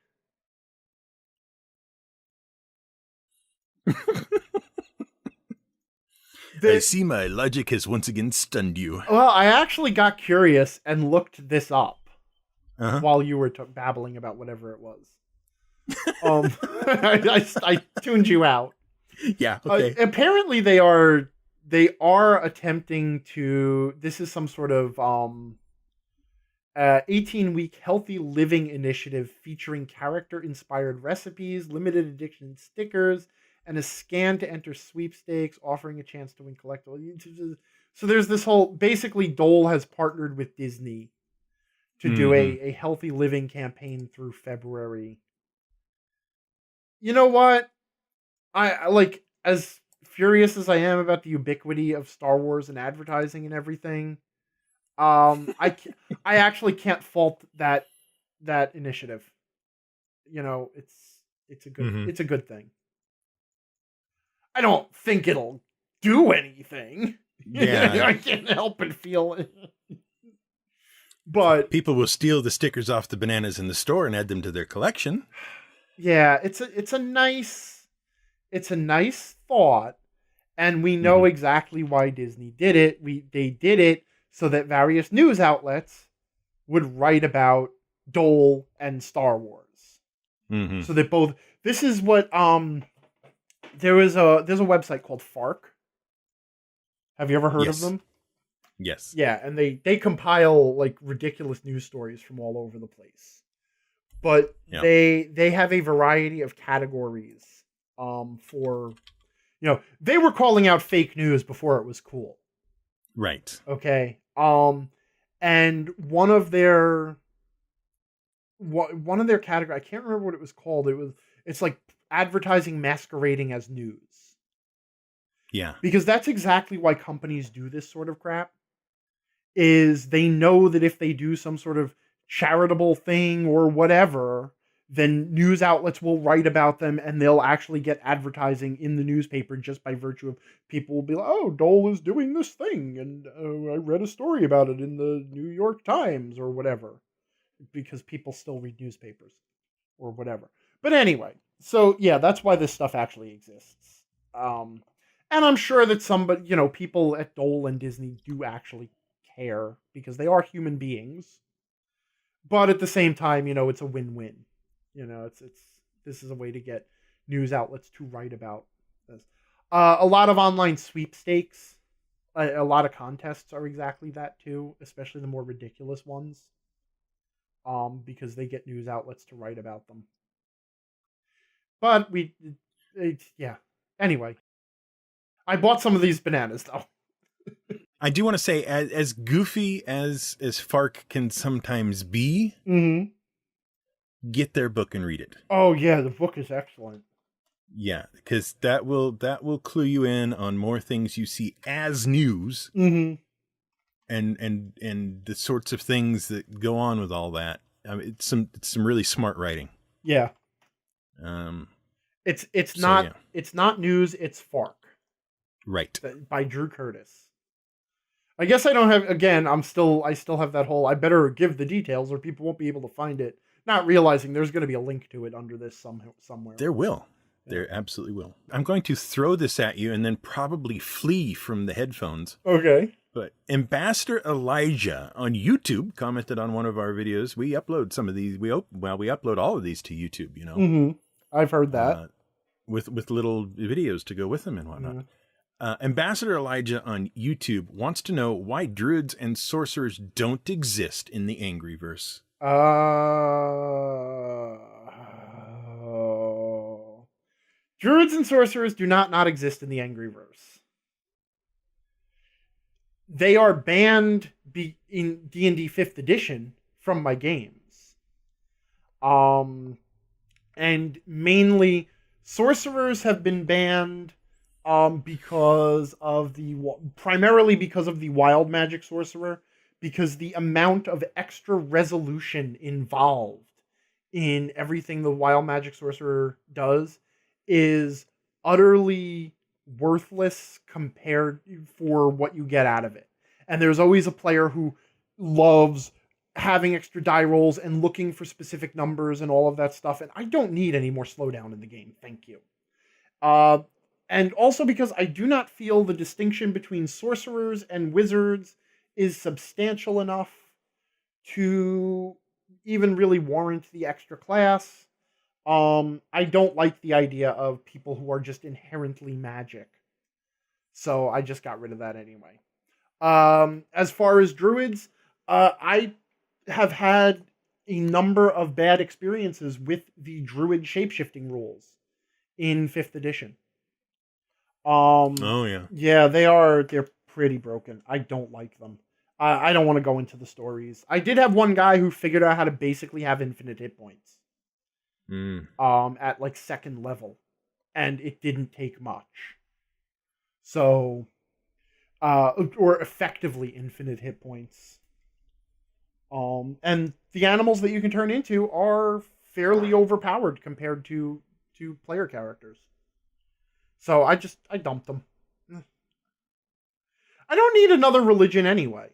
S1: I see my logic has once again stunned you.
S2: Well, I actually got curious and looked this up while you were babbling about whatever it was. I tuned you out.
S1: Yeah, okay.
S2: Apparently they are attempting to, this is some sort of 18-week healthy living initiative featuring character-inspired recipes, limited edition stickers, and a scan to enter sweepstakes, offering a chance to win collectibles. So there's this whole, basically Dole has partnered with Disney to do a healthy living campaign through February. You know what? I like, as furious as I am about the ubiquity of Star Wars and advertising and everything, I actually can't fault that initiative. You know, it's a good thing. I don't think it'll do anything.
S1: Yeah.
S2: I can't help but feel it. But
S1: people will steal the stickers off the bananas in the store and add them to their collection.
S2: Yeah, it's a nice thought, and we know exactly why Disney did it. They did it so that various news outlets would write about Dole and Star Wars. So that both, this is what there's a website called FARC. Have you ever heard of them?
S1: Yes.
S2: Yeah, and they compile like ridiculous news stories from all over the place. But they have a variety of categories for, they were calling out fake news before it was cool.
S1: Right.
S2: Okay. And one of their category, I can't remember what it was called. It's like advertising masquerading as news.
S1: Yeah.
S2: Because that's exactly why companies do this sort of crap. Is they know that if they do some sort of charitable thing or whatever, then news outlets will write about them and they'll actually get advertising in the newspaper just by virtue of people will be like, oh, Dole is doing this thing. And I read a story about it in the New York Times or whatever, because people still read newspapers or whatever. But anyway, so yeah, that's why this stuff actually exists. And I'm sure that somebody, people at Dole and Disney do actually care because they are human beings. But at the same time, it's a win-win. This is a way to get news outlets to write about this. A lot of online sweepstakes, a lot of contests are exactly that too, especially the more ridiculous ones, because they get news outlets to write about them. But Anyway, I bought some of these bananas though.
S1: I do want to say, as goofy as FARC can sometimes be, get their book and read it.
S2: Oh yeah, the book is excellent.
S1: Yeah, because that will clue you in on more things you see as news, and the sorts of things that go on with all that. I mean, it's some really smart writing.
S2: Yeah. It's not news. It's FARC.
S1: Right.
S2: By Drew Curtis. I guess I don't have, again, I still have that whole, I better give the details or people won't be able to find it. Not realizing there's going to be a link to it under this somewhere.
S1: There will. Yeah. There absolutely will. I'm going to throw this at you and then probably flee from the headphones.
S2: Okay.
S1: But Ambassador Elijah on YouTube commented on one of our videos. We upload some of these. We upload all of these to YouTube,
S2: I've heard that.
S1: With little videos to go with them and whatnot. Ambassador Elijah on YouTube wants to know why druids and sorcerers don't exist in the Angryverse.
S2: Druids and sorcerers do not exist in the Angryverse. They are banned in D&D 5th edition from my games. And mainly sorcerers have been banned primarily because of the wild magic sorcerer, because the amount of extra resolution involved in everything the wild magic sorcerer does is utterly worthless compared for what you get out of it. And there's always a player who loves having extra die rolls and looking for specific numbers and all of that stuff. And I don't need any more slowdown in the game. Thank you. And also because I do not feel the distinction between sorcerers and wizards is substantial enough to even really warrant the extra class. I don't like the idea of people who are just inherently magic. So I just got rid of that anyway. As far as druids, I have had a number of bad experiences with the druid shapeshifting rules in 5th edition.
S1: Oh yeah.
S2: Yeah, they're pretty broken. I don't like them. I don't want to go into the stories. I did have one guy who figured out how to basically have infinite hit points. At like 2nd level. And it didn't take much. So, or effectively infinite hit points. And the animals that you can turn into are fairly overpowered compared to player characters. So I dumped them. I don't need another religion anyway.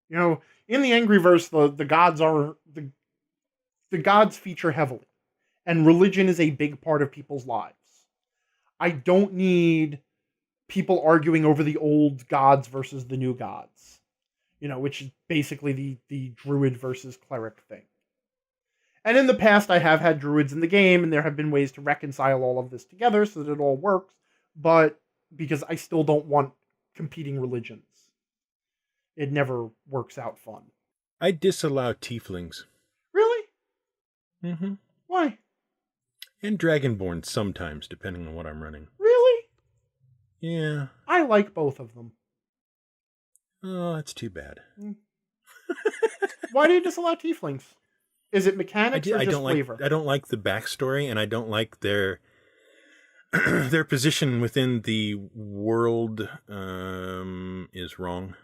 S2: You know, in the Angryverse, the gods are the gods feature heavily, and religion is a big part of people's lives. I don't need people arguing over the old gods versus the new gods. You know, which is basically the druid versus cleric thing. And in the past, I have had druids in the game, and there have been ways to reconcile all of this together so that it all works, but because I still don't want competing religions. It never works out fun.
S1: I disallow tieflings.
S2: Really?
S1: Mm-hmm.
S2: Why?
S1: And dragonborn sometimes, depending on what I'm running.
S2: Really?
S1: Yeah.
S2: I like both of them.
S1: Oh, that's too bad.
S2: Why do you disallow tieflings? Is it mechanics or just flavor?
S1: I don't like the backstory, and I don't like their their position within the world is wrong,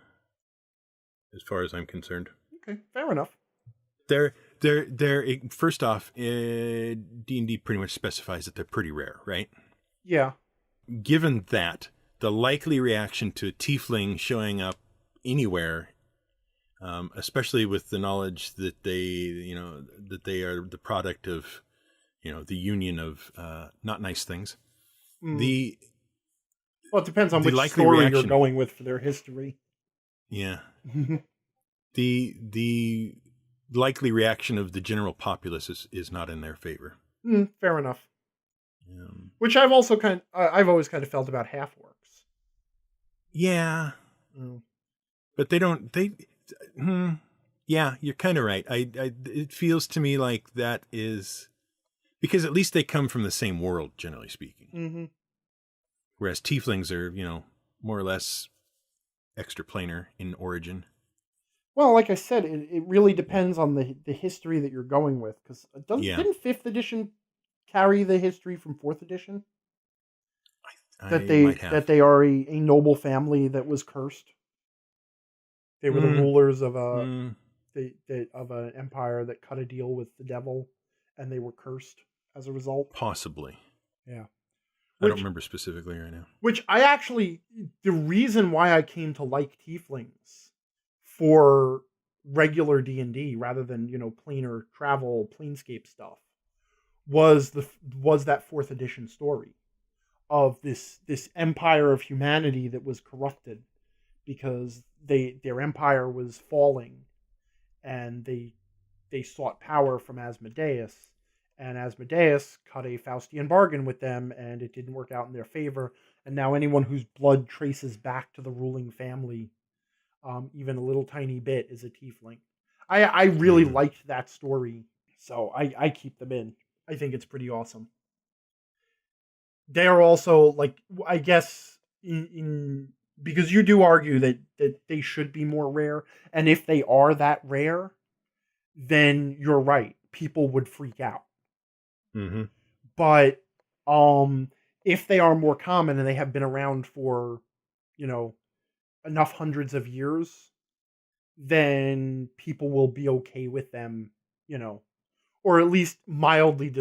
S1: as far as I'm concerned.
S2: Okay, fair enough.
S1: They're first off, D&D pretty much specifies that they're pretty rare, right?
S2: Yeah.
S1: Given that, the likely reaction to a tiefling showing up anywhere, especially with the knowledge that they are the product of, the union of not nice things.
S2: Well, it depends on which story you're going with for their history.
S1: Yeah. The likely reaction of the general populace is not in their favor.
S2: Fair enough. Which I've always kind of felt about half-orcs.
S1: Yeah. But yeah, you're kind of right. It feels to me like that is because at least they come from the same world, generally speaking. Mm-hmm. Whereas tieflings are, more or less extraplanar in origin.
S2: Well, like I said, it really depends on the history that you're going with. Because didn't 5th edition carry the history from 4th edition? That they are a noble family that was cursed. They were the rulers of of an empire that cut a deal with the devil, and they were cursed as a result.
S1: Possibly.
S2: Yeah.
S1: I don't remember specifically right now.
S2: Which the reason why I came to like tieflings for regular D&D rather than, planar travel, planescape stuff was that 4th edition story of this empire of humanity that was corrupted because their empire was falling and they sought power from Asmodeus. And Asmodeus cut a Faustian bargain with them, and it didn't work out in their favor. And now anyone whose blood traces back to the ruling family, even a little tiny bit, is a tiefling. I really liked that story, so I keep them in. I think it's pretty awesome. They are also, I guess, because you do argue that they should be more rare, and if they are that rare, then you're right. People would freak out.
S1: Mm-hmm.
S2: But if they are more common and they have been around for, enough hundreds of years, then people will be okay with them, or at least mildly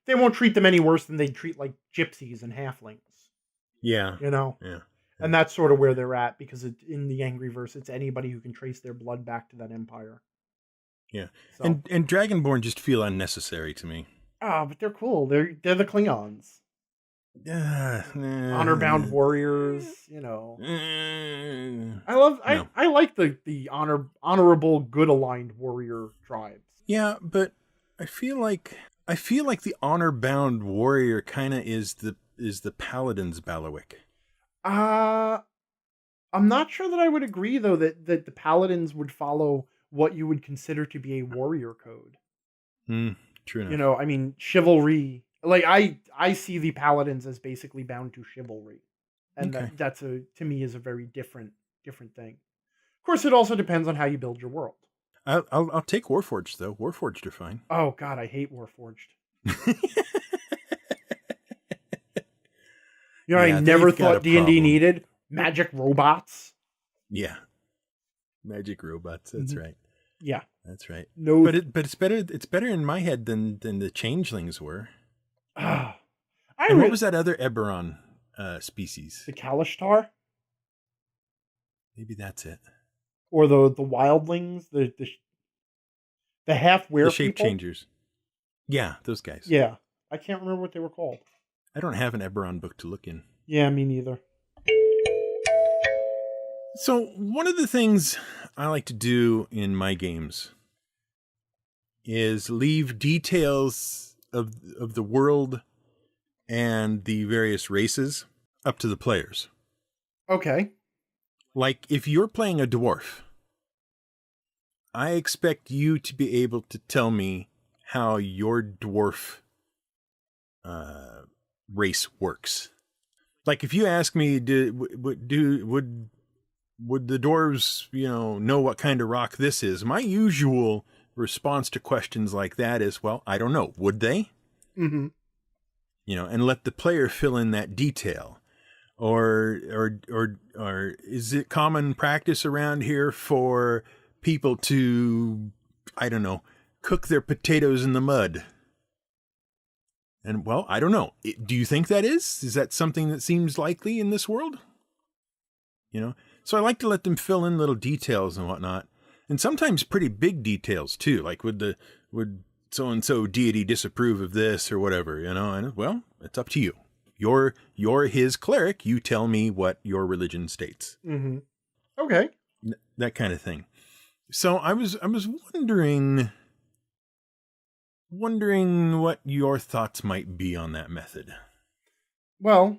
S2: they won't treat them any worse than they'd treat like gypsies and halflings.
S1: Yeah.
S2: You know?
S1: Yeah.
S2: And that's sort of where they're at, because in the Angryverse, it's anybody who can trace their blood back to that empire.
S1: Yeah.
S2: So,
S1: And Dragonborn just feel unnecessary to me.
S2: but they're cool. They're the Klingons. Honor-bound warriors, you know. I like the honorable, good-aligned warrior tribes.
S1: Yeah, but I feel like the honor-bound warrior kind of is the paladin's bailiwick.
S2: I'm not sure that I would agree, though, that the paladins would follow what you would consider to be a warrior code.
S1: True enough.
S2: You know, I mean, chivalry. Like, I see the paladins as basically bound to chivalry, and
S1: Okay.
S2: that's to me is a very different thing. Of course, it also depends on how you build your world.
S1: I'll take Warforged though. Warforged are fine.
S2: Oh God, I hate Warforged. You know,
S1: Yeah,
S2: I never
S1: they've got
S2: thought
S1: a
S2: D&D
S1: problem.
S2: needed magic robots.
S1: Yeah, magic robots. That's right.
S2: Yeah,
S1: That's right.
S2: no,
S1: But it's better. It's better in my head than the changelings were. And what was that other Eberron species?
S2: The Kalishtar,
S1: Maybe that's it.
S2: or the wildlings, the half were
S1: The shape changers. Yeah, those guys.
S2: Yeah, I can't remember what they were called.
S1: I don't have an Eberron book to look in.
S2: Yeah, me neither.
S1: So one of the things I like to do in my games is leave details of the world and the various races up to the players.
S2: Okay.
S1: Like if you're playing a dwarf, I expect you to be able to tell me how your dwarf race works. Like if you ask me, would the dwarves, know what kind of rock this is? My usual response to questions like that is, well, I don't know. Would they?
S2: Mm-hmm.
S1: And let the player fill in that detail. Or is it common practice around here for people to, I don't know, cook their potatoes in the mud? And, well, I don't know. Do you think that is? Is that something that seems likely in this world? So I like to let them fill in little details and whatnot. And sometimes pretty big details, too. Like, would so-and-so deity disapprove of this or whatever, And, well, it's up to you. You're his cleric. You tell me what your religion states.
S2: Mm-hmm. Okay.
S1: That kind of thing. So I was wondering what your thoughts might be on that method.
S2: Well,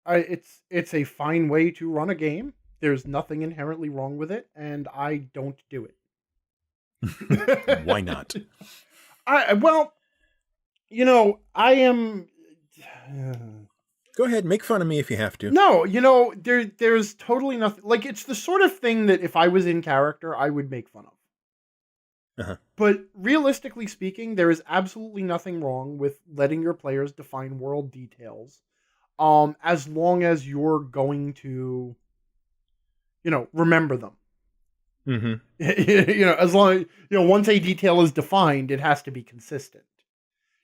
S2: it's a fine way to run a game. There's nothing inherently wrong with it, and I don't do
S1: it. Why not?
S2: I am.
S1: Go ahead, make fun of me if you have to.
S2: No, there's totally nothing. Like, it's the sort of thing that if I was in character, I would make fun of.
S1: Uh-huh.
S2: But realistically speaking, there is absolutely nothing wrong with letting your players define world details, as long as you're going to, remember them.
S1: Mm-hmm.
S2: As long as, once a detail is defined, it has to be consistent.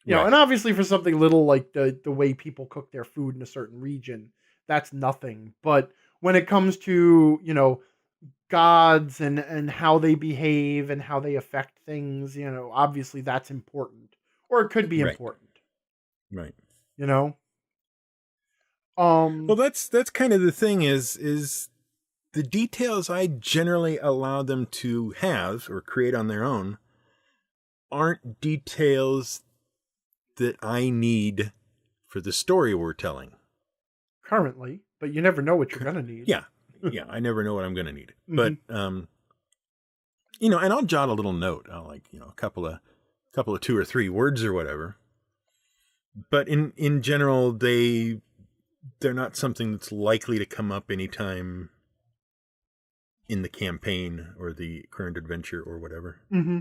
S1: Right.
S2: And obviously for something little like the way people cook their food in a certain region, that's nothing. But when it comes to, gods and how they behave and how they affect things, obviously that's important. Or it could be important.
S1: Right.
S2: Well,
S1: that's kind of the thing is the details I generally allow them to have or create on their own aren't details that I need for the story we're telling.
S2: Currently, but you never know what you're going to need.
S1: Yeah, I never know what I'm going to need. Mm-hmm. But, and I'll jot a little note. I'll a couple of 2 or 3 words or whatever. But in general, they're not something that's likely to come up anytime in the campaign or the current adventure or whatever.
S2: Mm-hmm.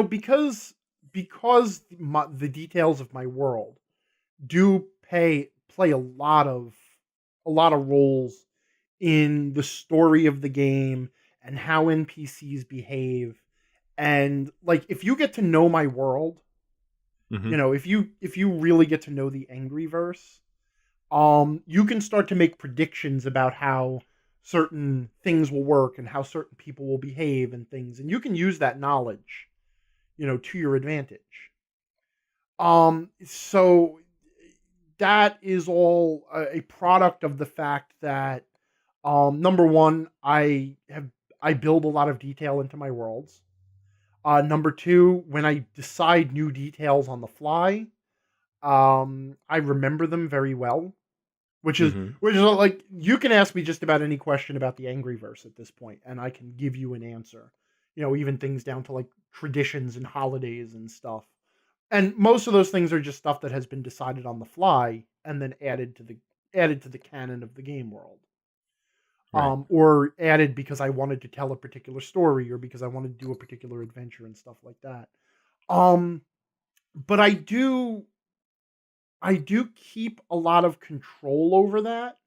S2: Because the details of my world do play a lot of roles in the story of the game and how NPCs behave. And like, if you get to know my world,
S1: mm-hmm.
S2: If you really get to know the Angryverse, you can start to make predictions about how certain things will work and how certain people will behave and things, and you can use that knowledge, to your advantage. So that is all a product of the fact that, number one, I build a lot of detail into my worlds. Number two, when I decide new details on the fly, I remember them very well, which is
S1: Mm-hmm.
S2: which is like, you can ask me just about any question about the Angryverse at this point, and I can give you an answer. Even things down to like traditions and holidays and stuff. And most of those things are just stuff that has been decided on the fly and then added to the canon of the game world.
S1: Right.
S2: Or added because I wanted to tell a particular story or because I wanted to do a particular adventure and stuff like that. Um, but I do keep a lot of control over that,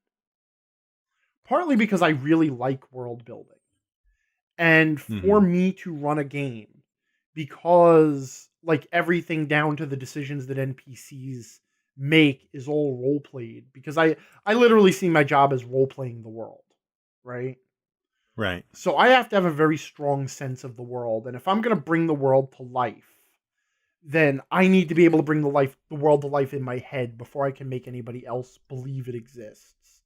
S2: partly because I really like world building. And for
S1: Mm-hmm.
S2: me to run a game, because like everything down to the decisions that NPCs make is all role played, because I literally see my job as role playing the world, right?
S1: Right.
S2: So I have to have a very strong sense of the world, and if I'm going to bring the world to life, then I need to be able to bring the world to life in my head before I can make anybody else believe it exists.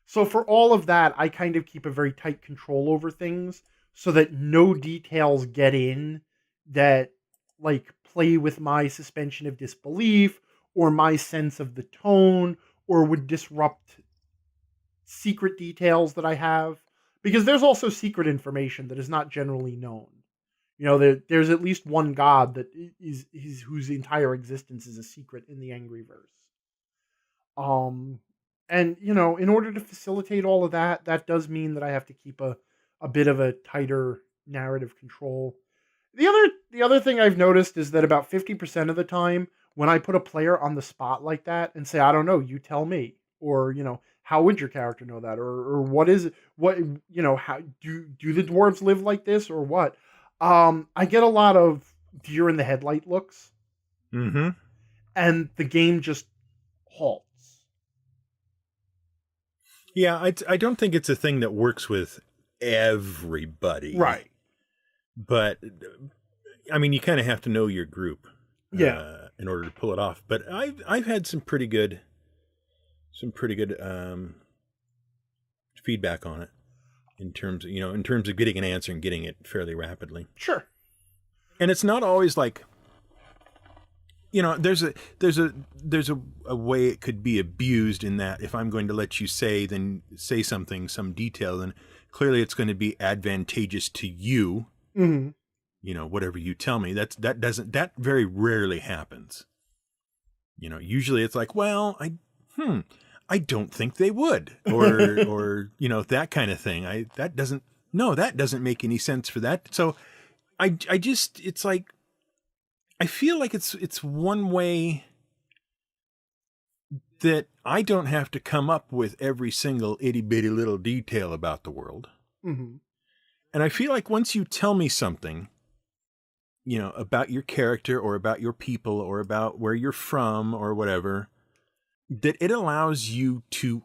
S2: So for all of that, I kind of keep a very tight control over things so that no details get in that like play with my suspension of disbelief or my sense of the tone or would disrupt secret details that I have, because there's also secret information that is not generally known. There's at least one god that is whose entire existence is a secret in the Angryverse. Um, and in order to facilitate all of that, that does mean that I have to keep a bit of a tighter narrative control. The other thing I've noticed is that about 50% of the time, when I put a player on the spot like that and say, I don't know, you tell me, or how would your character know that, or what is it, how do the dwarves live like this, or what? I get a lot of deer in the headlight looks,
S1: Mm-hmm.
S2: and the game just halts.
S1: Yeah, I don't think it's a thing that works with everybody,
S2: Right.
S1: but I mean, you kind of have to know your group
S2: Yeah.
S1: in order to pull it off. But I've had some pretty good feedback on it in terms of getting an answer and getting it fairly rapidly.
S2: Sure.
S1: And it's not always like, there's a way it could be abused, in that if I'm going to let you say something, some detail, then clearly it's going to be advantageous to you.
S2: Mm-hmm.
S1: Whatever you tell me, that very rarely happens. Usually it's like, well, I don't think they would, or that kind of thing. That doesn't make any sense for that. So it's like, I feel like it's one way that I don't have to come up with every single itty bitty little detail about the world.
S2: Mm-hmm.
S1: And I feel like once you tell me something, about your character or about your people or about where you're from or whatever, that it allows you to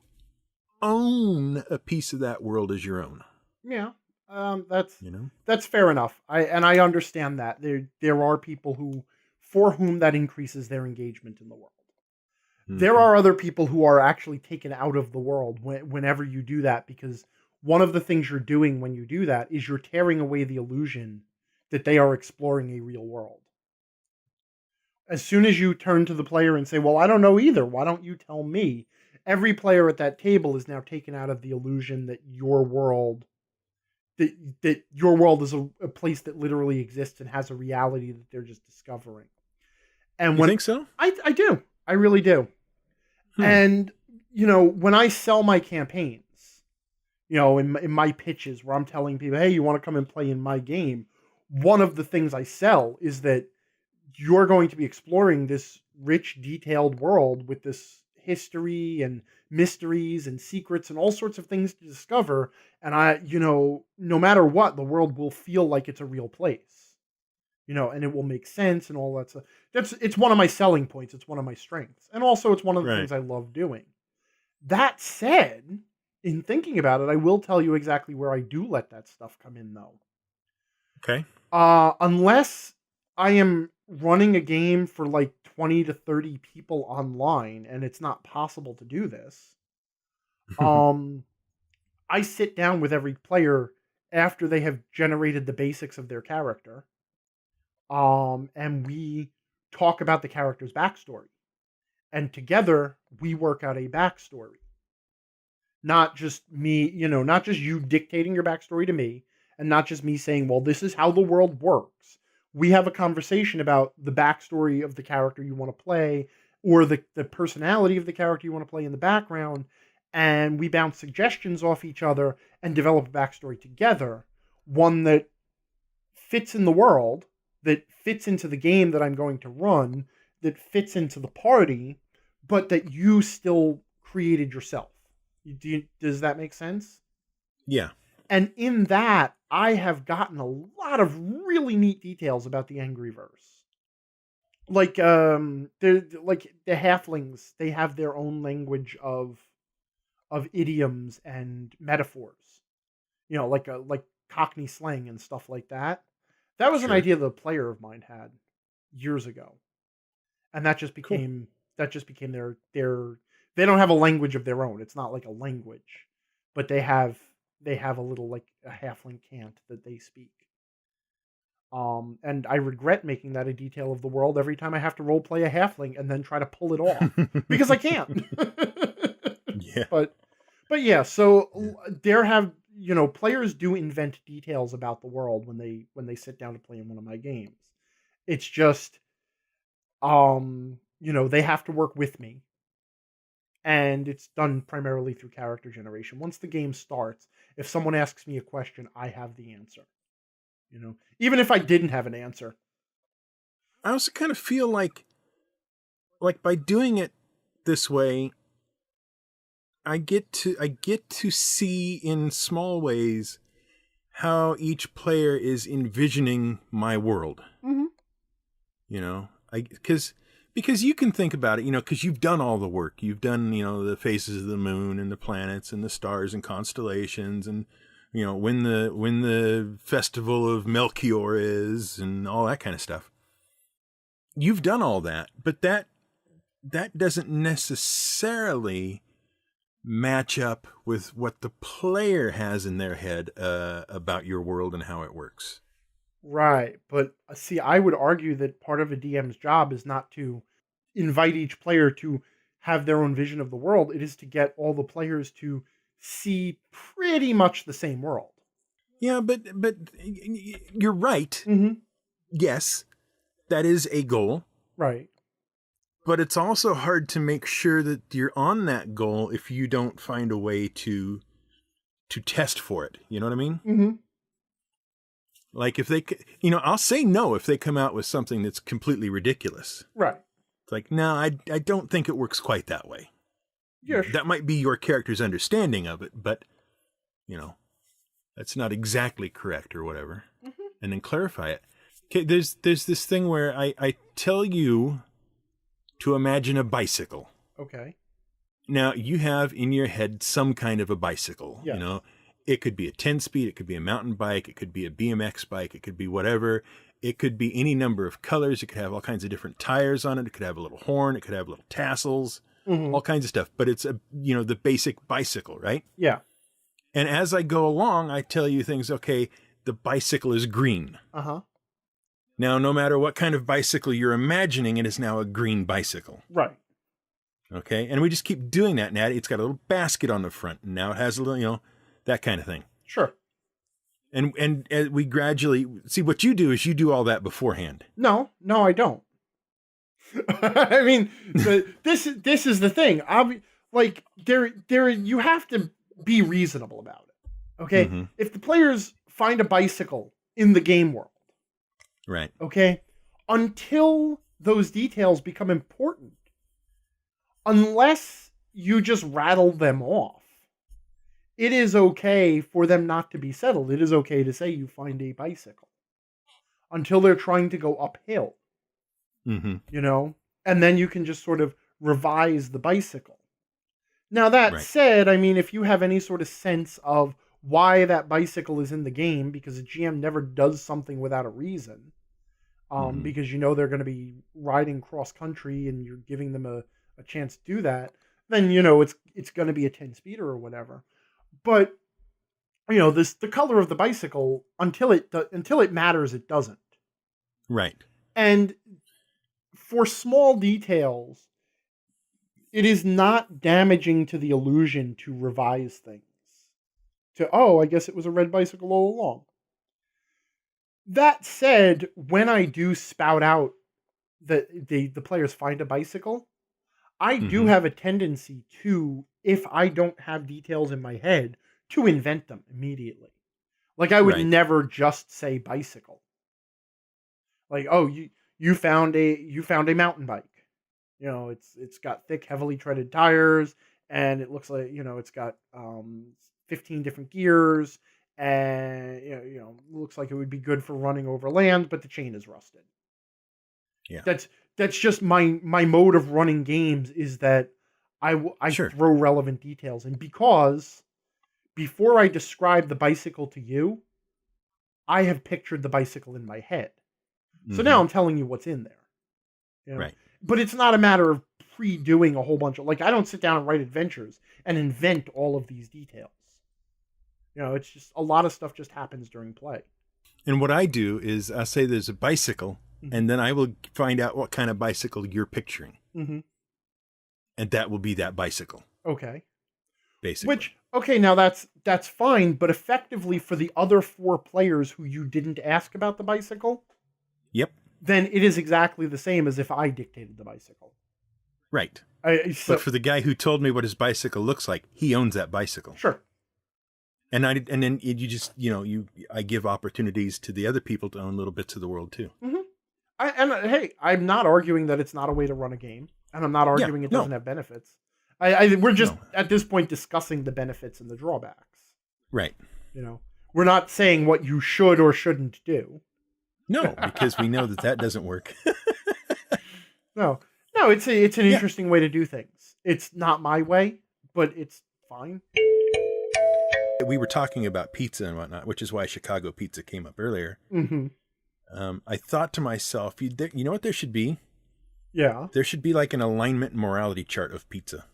S1: own a piece of that world as your own.
S2: Yeah. That's fair enough. I understand that there are people for whom that increases their engagement in the world. There
S1: Mm-hmm.
S2: are other people who are actually taken out of the world whenever you do that, because one of the things you're doing when you do that is you're tearing away the illusion that they are exploring a real world. As soon as you turn to the player and say, well, I don't know either, why don't you tell me? Every player at that table is now taken out of the illusion that your world is a place that literally exists and has a reality that they're just discovering. And
S1: You
S2: when
S1: think so?
S2: I do, I really do.
S1: Hmm.
S2: And when I sell my campaigns, in my pitches where I'm telling people, hey, you want to come and play in my game, one of the things I sell is that you're going to be exploring this rich, detailed world with this history and mysteries and secrets and all sorts of things to discover. And no matter what, the world will feel like it's a real place, and it will make sense and all that stuff. It's one of my selling points. It's one of my strengths. And also it's one of the
S1: Right.
S2: things I love doing. That said, in thinking about it, I will tell you exactly where I do let that stuff come in, though.
S1: Okay.
S2: Unless I am running a game for like 20 to 30 people online, and it's not possible to do this. I sit down with every player after they have generated the basics of their character. And we talk about the character's backstory. And together we work out a backstory. Not just me, not just you dictating your backstory to me, and not just me saying, well, this is how the world works. We have a conversation about the backstory of the character you want to play, or the personality of the character you want to play in the background, and we bounce suggestions off each other and develop a backstory together, one that fits in the world, that fits into the game that I'm going to run, that fits into the party, but that you still created yourself. Does that make sense?
S1: Yeah.
S2: And in that, I have gotten a lot of really neat details about the Angryverse. Like, they're like the halflings. They have their own language of idioms and metaphors. Like Cockney slang and stuff like that. That was an
S1: Sure.
S2: idea that a player of mine had years ago, and that just
S1: Cool.
S2: became their. They don't have a language of their own. It's not like a language, but they have a little, like, a halfling cant that they speak. And I regret making that a detail of the world every time I have to role play a halfling and then try to pull it off because I can't.
S1: Yeah.
S2: But yeah, so there have, players do invent details about the world when they sit down to play in one of my games. It's just, they have to work with me. And it's done primarily through character generation. Once the game starts, if someone asks me a question, I have the answer. Even if I didn't have an answer.
S1: I also kind of feel like by doing it this way, I get to see in small ways how each player is envisioning my world.
S2: Mm-hmm.
S1: Because you can think about it, because you've done all the work. You've done, the phases of the moon and the planets and the stars and constellations, and when the festival of Melchior is and all that kind of stuff. You've done all that, but that doesn't necessarily match up with what the player has in their head about your world and how it works.
S2: Right. But see, I would argue that part of a DM's job is not to invite each player to have their own vision of the world. It is to get all the players to see pretty much the same world.
S1: Yeah, but you're right.
S2: Mm-hmm.
S1: Yes, that is a goal.
S2: Right.
S1: But it's also hard to make sure that you're on that goal if you don't find a way to test for it. You know what I mean?
S2: Mm-hmm.
S1: Like if they, I'll say no if they come out with something that's completely ridiculous.
S2: Right.
S1: It's like, no, I don't think it works quite that way.
S2: Yeah. Sure.
S1: That might be your character's understanding of it, but, that's not exactly correct or whatever.
S2: Mm-hmm.
S1: And then clarify it. Okay, there's this thing where I tell you to imagine a bicycle.
S2: Okay.
S1: Now, you have in your head some kind of a bicycle.
S2: Yes.
S1: It could be a 10-speed, it could be a mountain bike, it could be a BMX bike, it could be whatever. It could be any number of colors. It could have all kinds of different tires on it. It could have a little horn. It could have little tassels, all kinds of stuff. But it's the basic bicycle, right?
S2: Yeah.
S1: And as I go along, I tell you things. Okay, the bicycle is green.
S2: Uh-huh.
S1: Now, no matter what kind of bicycle you're imagining, it is now a green bicycle.
S2: Right.
S1: Okay, and we just keep doing that. Now it's got a little basket on the front, and now it has a little, that kind of thing.
S2: Sure.
S1: And we gradually see what you do is you do all that beforehand.
S2: No, I don't. I mean, this is the thing. Like there, you have to be reasonable about it. Okay,
S1: Mm-hmm.
S2: If the players find a bicycle in the game world,
S1: right?
S2: Okay, until those details become important, unless you just rattle them off, it is okay for them not to be settled. It is okay to say you find a bicycle until they're trying to go uphill,
S1: Mm-hmm.
S2: and then you can just sort of revise the bicycle. Now, that
S1: Right.
S2: said, I mean, if you have any sort of sense of why that bicycle is in the game, because a GM never does something without a reason,
S1: Mhm.
S2: because you know they're going to be riding cross country and you're giving them a chance to do that, then you know it's going to be a 10 speeder or whatever. But you know the color of the bicycle until it matters, it doesn't.
S1: Right.
S2: And for small details, it is not damaging to the illusion to revise things. To, oh, I guess it was a red bicycle all along. That said, when I do spout out that the players find a bicycle, I do
S1: Mhm.
S2: have a tendency to, if I don't have details in my head, to invent them immediately. Like I would
S1: Right.
S2: never just say bicycle. Like, oh, you found a mountain bike. You know, it's got thick, heavily treaded tires, and it looks like, you know, it's got 15 different gears, and you know, looks like it would be good for running over land, but the chain is rusted.
S1: Yeah.
S2: That's that's just my mode of running games, is that I
S1: Sure.
S2: throw relevant details in, because before I describe the bicycle to you, I have pictured the bicycle in my head. So now
S1: Mhm.
S2: I'm telling you what's in there. You know,
S1: Right.
S2: but it's not a matter of pre-doing a whole bunch of, like, I don't sit down and write adventures and invent all of these details. You know, it's just a lot of stuff just happens during play.
S1: And what I do is I say there's a bicycle,
S2: Mm-hmm.
S1: and then I will find out what kind of bicycle you're picturing,
S2: Mm-hmm.
S1: and that will be that bicycle,
S2: Okay.
S1: basically.
S2: Which, okay, now that's fine, but effectively for the other four players who you didn't ask about the bicycle,
S1: Yep.
S2: then it is exactly the same as if I dictated the bicycle.
S1: Right. But
S2: So
S1: for the guy who told me what his bicycle looks like, he owns that bicycle.
S2: sure.
S1: And then you just, I give opportunities to the other people to own little bits of the world too.
S2: Mm-hmm. Hey, I'm not arguing that it's not a way to run a game, and I'm not
S1: Yeah.
S2: arguing it
S1: No.
S2: doesn't have benefits. We're just
S1: No.
S2: at this point discussing the benefits and the drawbacks.
S1: Right.
S2: You know, we're not saying what you should or shouldn't do.
S1: No, because we know that doesn't work.
S2: No, no, it's an
S1: Yeah.
S2: interesting way to do things. It's not my way, but it's fine.
S1: We were talking about pizza and whatnot, which is why Chicago pizza came up earlier.
S2: Mm-hmm.
S1: I thought to myself, you know what there should be?
S2: Yeah.
S1: There should be like an alignment morality chart of pizza.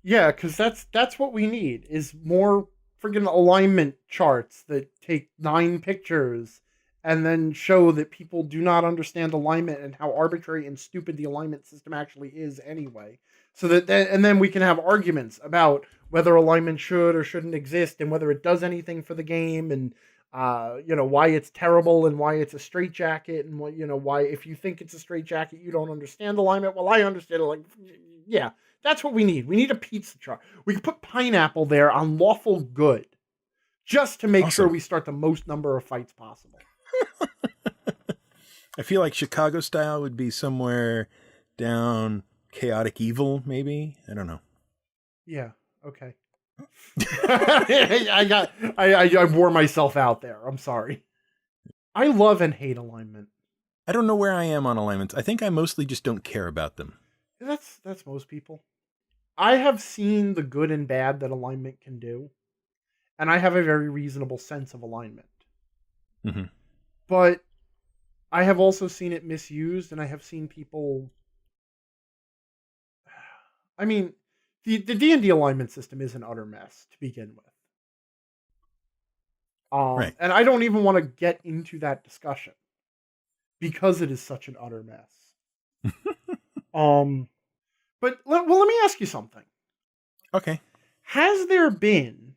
S2: Yeah, because that's what we need, is more friggin' alignment charts that take 9 pictures and then show that people do not understand alignment and how arbitrary and stupid the alignment system actually is anyway. So that then we can have arguments about whether alignment should or shouldn't exist, and whether it does anything for the game, and you know, why it's terrible and why it's a straitjacket, and what, you know, why if you think it's a straitjacket you don't understand alignment. Well, I understand it. Like, yeah, that's what we need. We need a pizza chart. We can put pineapple there on lawful good, just to make sure
S1: Awesome.
S2: we start the most number of fights possible.
S1: I feel like Chicago style would be somewhere down chaotic evil, maybe. I don't know.
S2: Yeah. Okay. I wore myself out there. I'm sorry. I love and hate alignment.
S1: I don't know where I am on alignments. I think I mostly just don't care about them.
S2: That's most people. I have seen the good and bad that alignment can do, and I have a very reasonable sense of alignment.
S1: Mm-hmm.
S2: But I have also seen it misused, and I have seen people. I mean, the D&D alignment system is an utter mess to begin with.
S1: Right.
S2: And I don't even want to get into that discussion because it is such an utter mess. But let me ask you something.
S1: Okay.
S2: Has there been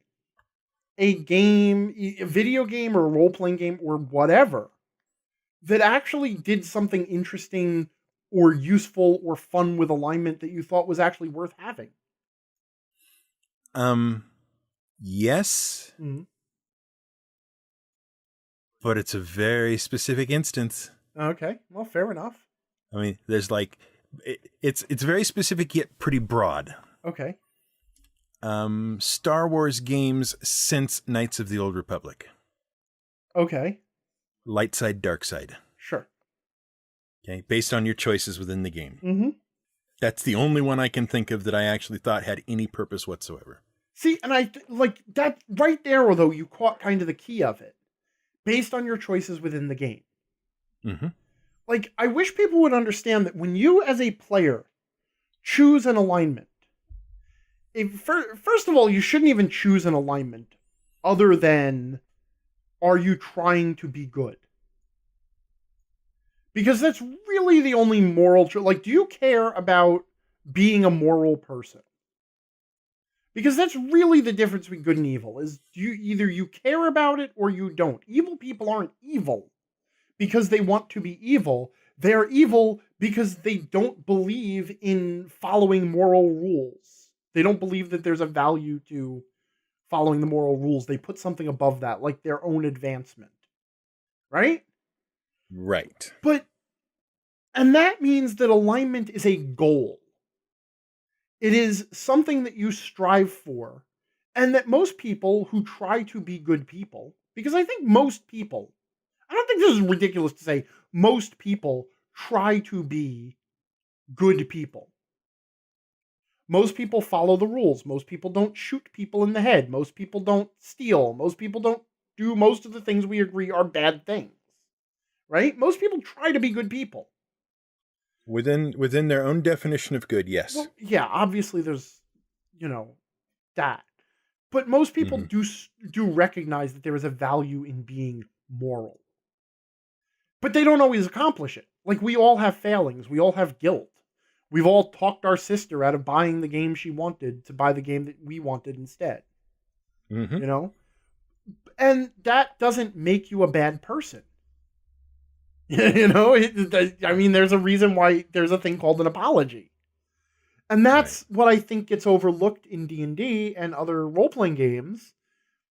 S2: a game, a video game or a role-playing game or whatever, that actually did something interesting or useful or fun with alignment that you thought was actually worth having?
S1: Yes,
S2: Mm-hmm.
S1: but it's a very specific instance.
S2: Okay, well, fair enough.
S1: I mean, there's like, it's very specific yet pretty broad.
S2: Okay.
S1: Star Wars games since Knights of the Old Republic.
S2: Okay.
S1: Light side, dark side.
S2: Sure.
S1: Okay, based on your choices within the game.
S2: Mm-hmm.
S1: That's the only one I can think of that I actually thought had any purpose whatsoever.
S2: See, and I like that right there, although you caught kind of the key of it, based on your choices within the game.
S1: Mm-hmm.
S2: Like, I wish people would understand that when you as a player choose an alignment, first of all, you shouldn't even choose an alignment other than, are you trying to be good? Because that's really the only moral like, do you care about being a moral person? Because that's really the difference between good and evil, is either you care about it or you don't. Evil people aren't evil because they want to be evil. They're evil because they don't believe in following moral rules. They don't believe that there's a value to following the moral rules. They put something above that, like their own advancement. Right?
S1: Right.
S2: And that means that alignment is a goal. It is something that you strive for, and that most people who try to be good people, because I think most people, I don't think this is ridiculous to say, most people try to be good people. Most people follow the rules. Most people don't shoot people in the head. Most people don't steal. Most people don't do most of the things we agree are bad things. Right? Most people try to be good people.
S1: Within their own definition of good, yes.
S2: Well, yeah, obviously there's, that. But most people do recognize that there is a value in being moral. But they don't always accomplish it. Like, we all have failings. We all have guilt. We've all talked our sister out of buying the game she wanted to buy the game that we wanted instead.
S1: Mm-hmm.
S2: And that doesn't make you a bad person. I mean, there's a reason why there's a thing called an apology. And that's what I think gets overlooked in D&D and other role-playing games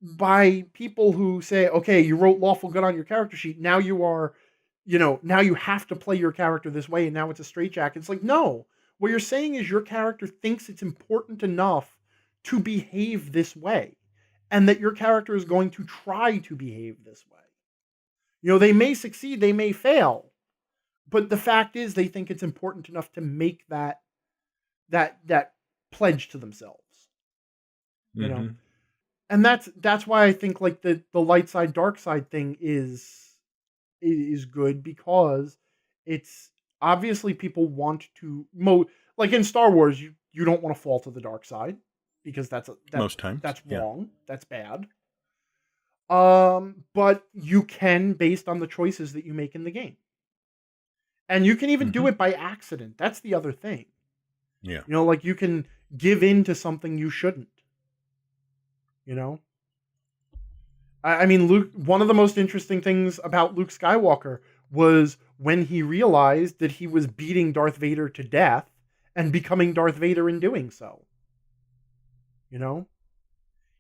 S2: by people who say, okay, you wrote lawful good on your character sheet. Now you are, now you have to play your character this way, and now it's a straitjacket. It's like, no. What you're saying is your character thinks it's important enough to behave this way, and that your character is going to try to behave this way. They may succeed, they may fail, but the fact is they think it's important enough to make that pledge to themselves. And that's why I think like the light side dark side thing is good, because it's obviously people want to like in Star Wars you don't want to fall to the dark side, because that's
S1: most times
S2: that's wrong, that's bad. But you can, based on the choices that you make in the game. And you can even do it by accident. That's the other thing.
S1: Yeah.
S2: Like you can give in to something you shouldn't. I mean, Luke, one of the most interesting things about Luke Skywalker was when he realized that he was beating Darth Vader to death and becoming Darth Vader in doing so.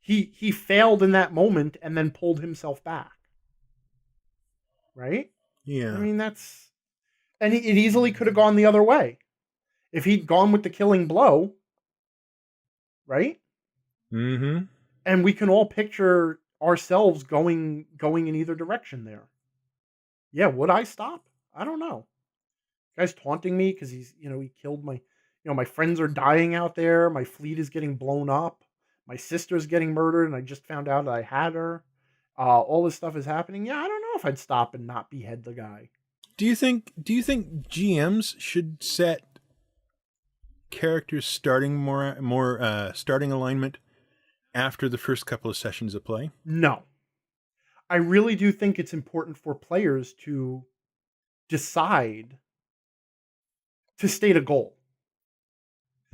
S2: He failed in that moment and then pulled himself back. Right?
S1: Yeah.
S2: I mean, and it easily could have gone the other way. If he'd gone with the killing blow, right?
S1: Mm-hmm.
S2: And we can all picture ourselves going in either direction there. Yeah, would I stop? I don't know. Guy's taunting me because he killed my friends are dying out there. My fleet is getting blown up. My sister's getting murdered, and I just found out that I had her. All this stuff is happening. Yeah, I don't know if I'd stop and not behead the guy.
S1: Do you think GMs should set characters starting starting alignment after the first couple of sessions of play?
S2: No. I really do think it's important for players to decide to state a goal.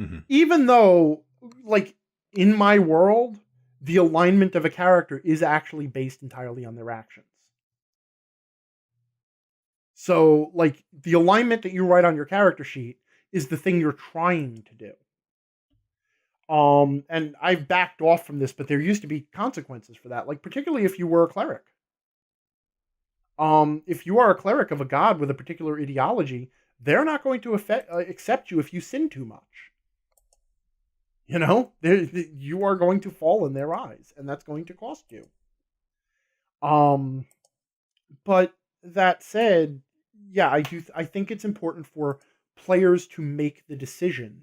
S1: Mm-hmm.
S2: Even though, like, in my world, the alignment of a character is actually based entirely on their actions. So, like, the alignment that you write on your character sheet is the thing you're trying to do. And I've backed off from this, but there used to be consequences for that. Like, particularly if you were a cleric. If you are a cleric of a god with a particular ideology, they're not going to accept you if you sin too much. You are going to fall in their eyes, and that's going to cost you. But that said, yeah, I think it's important for players to make the decision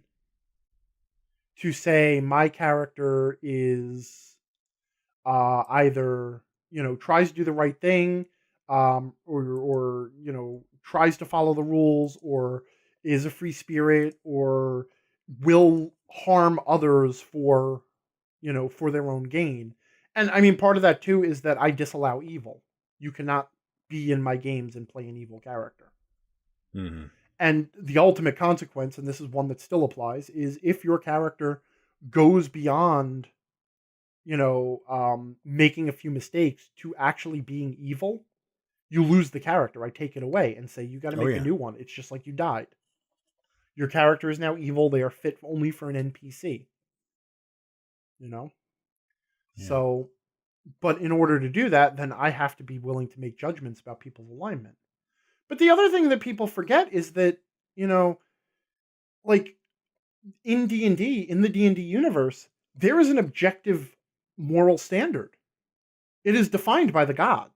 S2: to say my character is either, tries to do the right thing, or tries to follow the rules, or is a free spirit, or will harm others for their own gain. And I mean, part of that too is that I disallow evil. You cannot be in my games and play an evil character.
S1: Mm-hmm.
S2: And the ultimate consequence, and this is one that still applies, is if your character goes beyond, making a few mistakes to actually being evil, you lose the character. I take it away and say, you got to make a new one. It's just like you died. Your character is now evil. They are fit only for an NPC. Yeah. So, but in order to do that, then I have to be willing to make judgments about people's alignment. But the other thing that people forget is that, like in D&D, in the D&D universe, there is an objective moral standard. It is defined by the gods.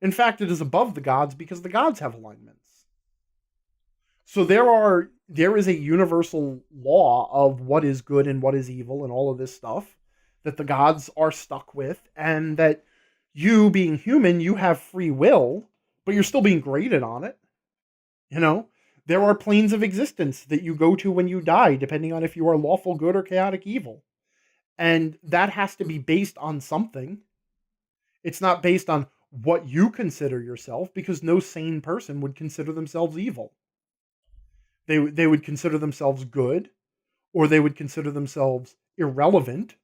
S2: In fact, it is above the gods because the gods have alignments. So there is a universal law of what is good and what is evil and all of this stuff that the gods are stuck with, and that you, being human, you have free will, but you're still being graded on it. There are planes of existence that you go to when you die, depending on if you are lawful good or chaotic evil. And that has to be based on something. It's not based on what you consider yourself, because no sane person would consider themselves evil. They would consider themselves good, or they would consider themselves irrelevant.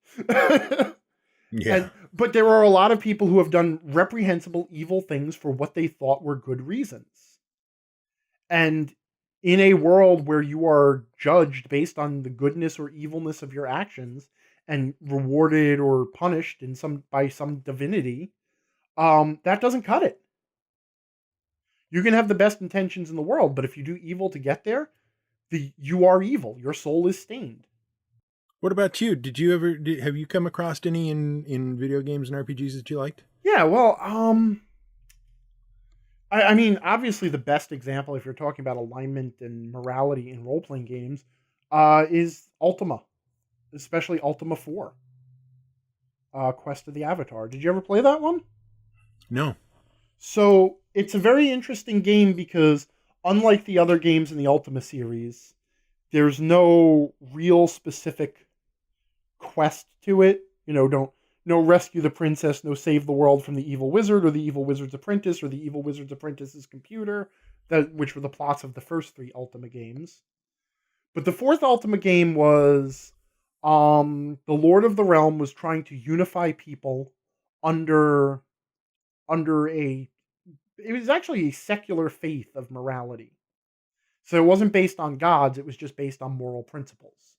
S1: Yeah.
S2: But there are a lot of people who have done reprehensible evil things for what they thought were good reasons. And in a world where you are judged based on the goodness or evilness of your actions and rewarded or punished by some divinity, that doesn't cut it. You can have the best intentions in the world, but if you do evil to get there, you are evil. Your soul is stained.
S1: What about you? Have you come across any in video games and RPGs that you liked?
S2: Yeah, well, I mean, obviously the best example, if you're talking about alignment and morality in role-playing games, is Ultima, especially Ultima 4, Quest of the Avatar. Did you ever play that one?
S1: No.
S2: So it's a very interesting game because, unlike the other games in the Ultima series, there's no real specific quest to it. No rescue the princess, no save the world from the evil wizard, or the evil wizard's apprentice, or the evil wizard's apprentice's computer, which were the plots of the first 3 Ultima games. But the 4th Ultima game was the Lord of the Realm was trying to unify people under it was actually a secular faith of morality. So it wasn't based on gods, it was just based on moral principles.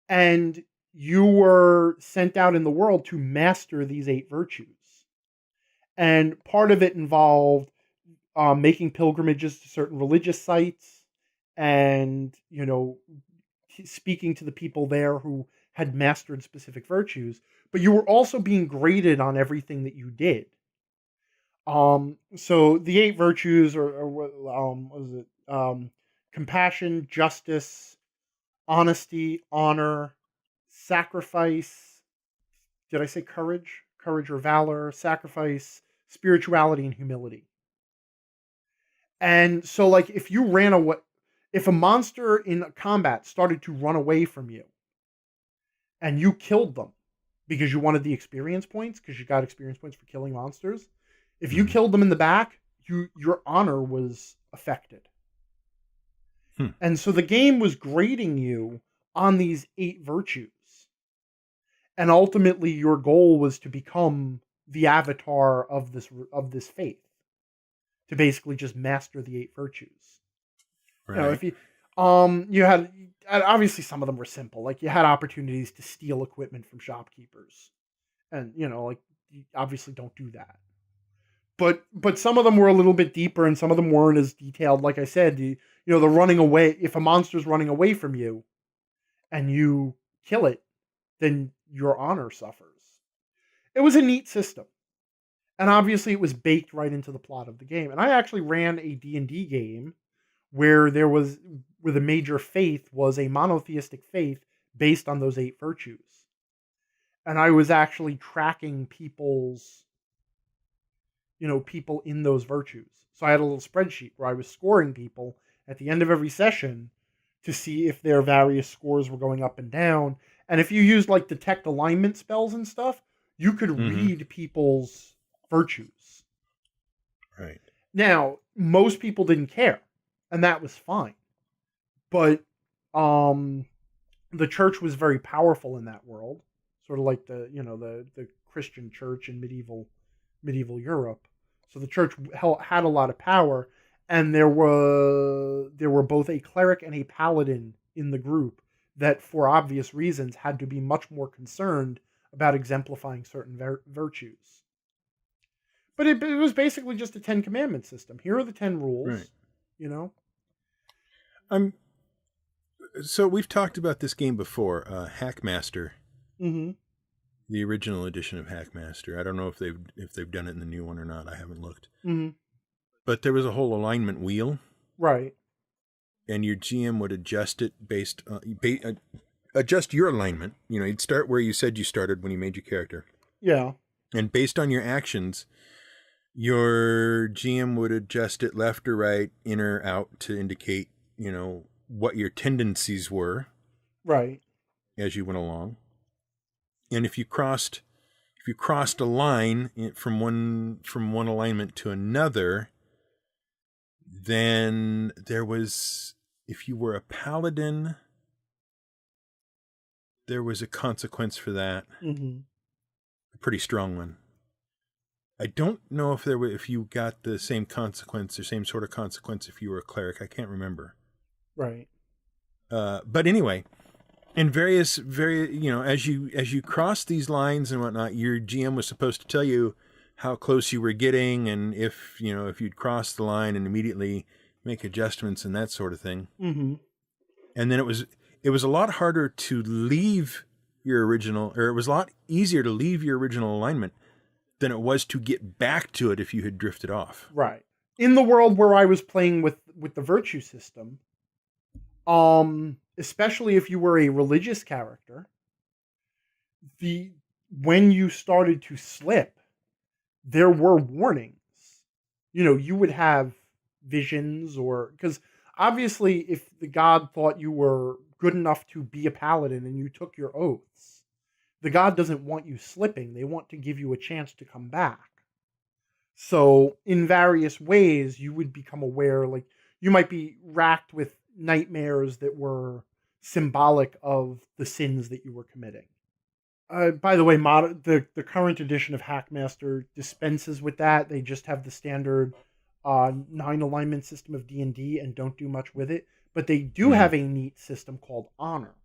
S2: And you were sent out in the world to master these 8 virtues. And part of it involved making pilgrimages to certain religious sites and, speaking to the people there who had mastered specific virtues. But you were also being graded on everything that you did. So the 8 virtues compassion, justice, honesty, honor, sacrifice. Did I say courage? Courage or valor, sacrifice, spirituality, and humility. And so, like, if you ran away, if a monster in combat started to run away from you and you killed them because you wanted the experience points, because you got experience points for killing monsters, if you killed them in the back, your honor was affected. And so the game was grading you on these 8 virtues. And ultimately your goal was to become the avatar of this faith. To basically just master the 8 virtues.
S1: Right.
S2: If you had, obviously some of them were simple. Like, you had opportunities to steal equipment from shopkeepers. And, you obviously don't do that. But some of them were a little bit deeper, and some of them weren't as detailed. Like I said, the running away. If a monster's running away from you, and you kill it, then your honor suffers. It was a neat system, and obviously it was baked right into the plot of the game. And I actually ran a D&D game where the major faith was a monotheistic faith based on those 8 virtues. And I was actually tracking people in those virtues. So I had a little spreadsheet where I was scoring people at the end of every session to see if their various scores were going up and down. And if you used like detect alignment spells and stuff, you could read people's virtues.
S1: Right.
S2: Now, most people didn't care, and that was fine. But the church was very powerful in that world, sort of like the Christian church in medieval Europe. So the church had a lot of power, and there were both a cleric and a paladin in the group that, for obvious reasons, had to be much more concerned about exemplifying certain virtues. But it was basically just a 10 commandments system. Here are the 10 rules,
S1: right. So we've talked about this game before, Hackmaster.
S2: Mm-hmm.
S1: The original edition of Hackmaster. I don't know if they've done it in the new one or not. I haven't looked.
S2: Mm-hmm.
S1: But there was a whole alignment wheel.
S2: Right.
S1: And your GM would adjust it based adjust your alignment. You'd start where you said you started when you made your character.
S2: Yeah.
S1: And based on your actions, your GM would adjust it left or right, in or out, to indicate, what your tendencies were.
S2: Right.
S1: As you went along. And if you crossed a line from one alignment to another, then there was, if you were a paladin, there was a consequence for that.
S2: Mm-hmm.
S1: A pretty strong one. I don't know if you got the same consequence or same sort of consequence if you were a cleric. I can't remember.
S2: Right.
S1: But anyway, in as you cross these lines and whatnot, your GM was supposed to tell you how close you were getting, and if you'd cross the line, and immediately make adjustments and that sort of thing.
S2: Mm-hmm.
S1: And then it was a lot harder to leave your original, or it was a lot easier to leave your original alignment than it was to get back to it if you had drifted off.
S2: Right. In the world where I was playing with the virtue system, especially if you were a religious character, when you started to slip, there were warnings. You would have visions, because obviously if the god thought you were good enough to be a paladin and you took your oaths, the god doesn't want you slipping. They want to give you a chance to come back. So in various ways, you would become aware, like you might be racked with nightmares that were symbolic of the sins that you were committing. By the way, the current edition of Hackmaster dispenses with that. They just have the standard 9 alignment system of D&D and don't do much with it. But they do have a neat system called Honor,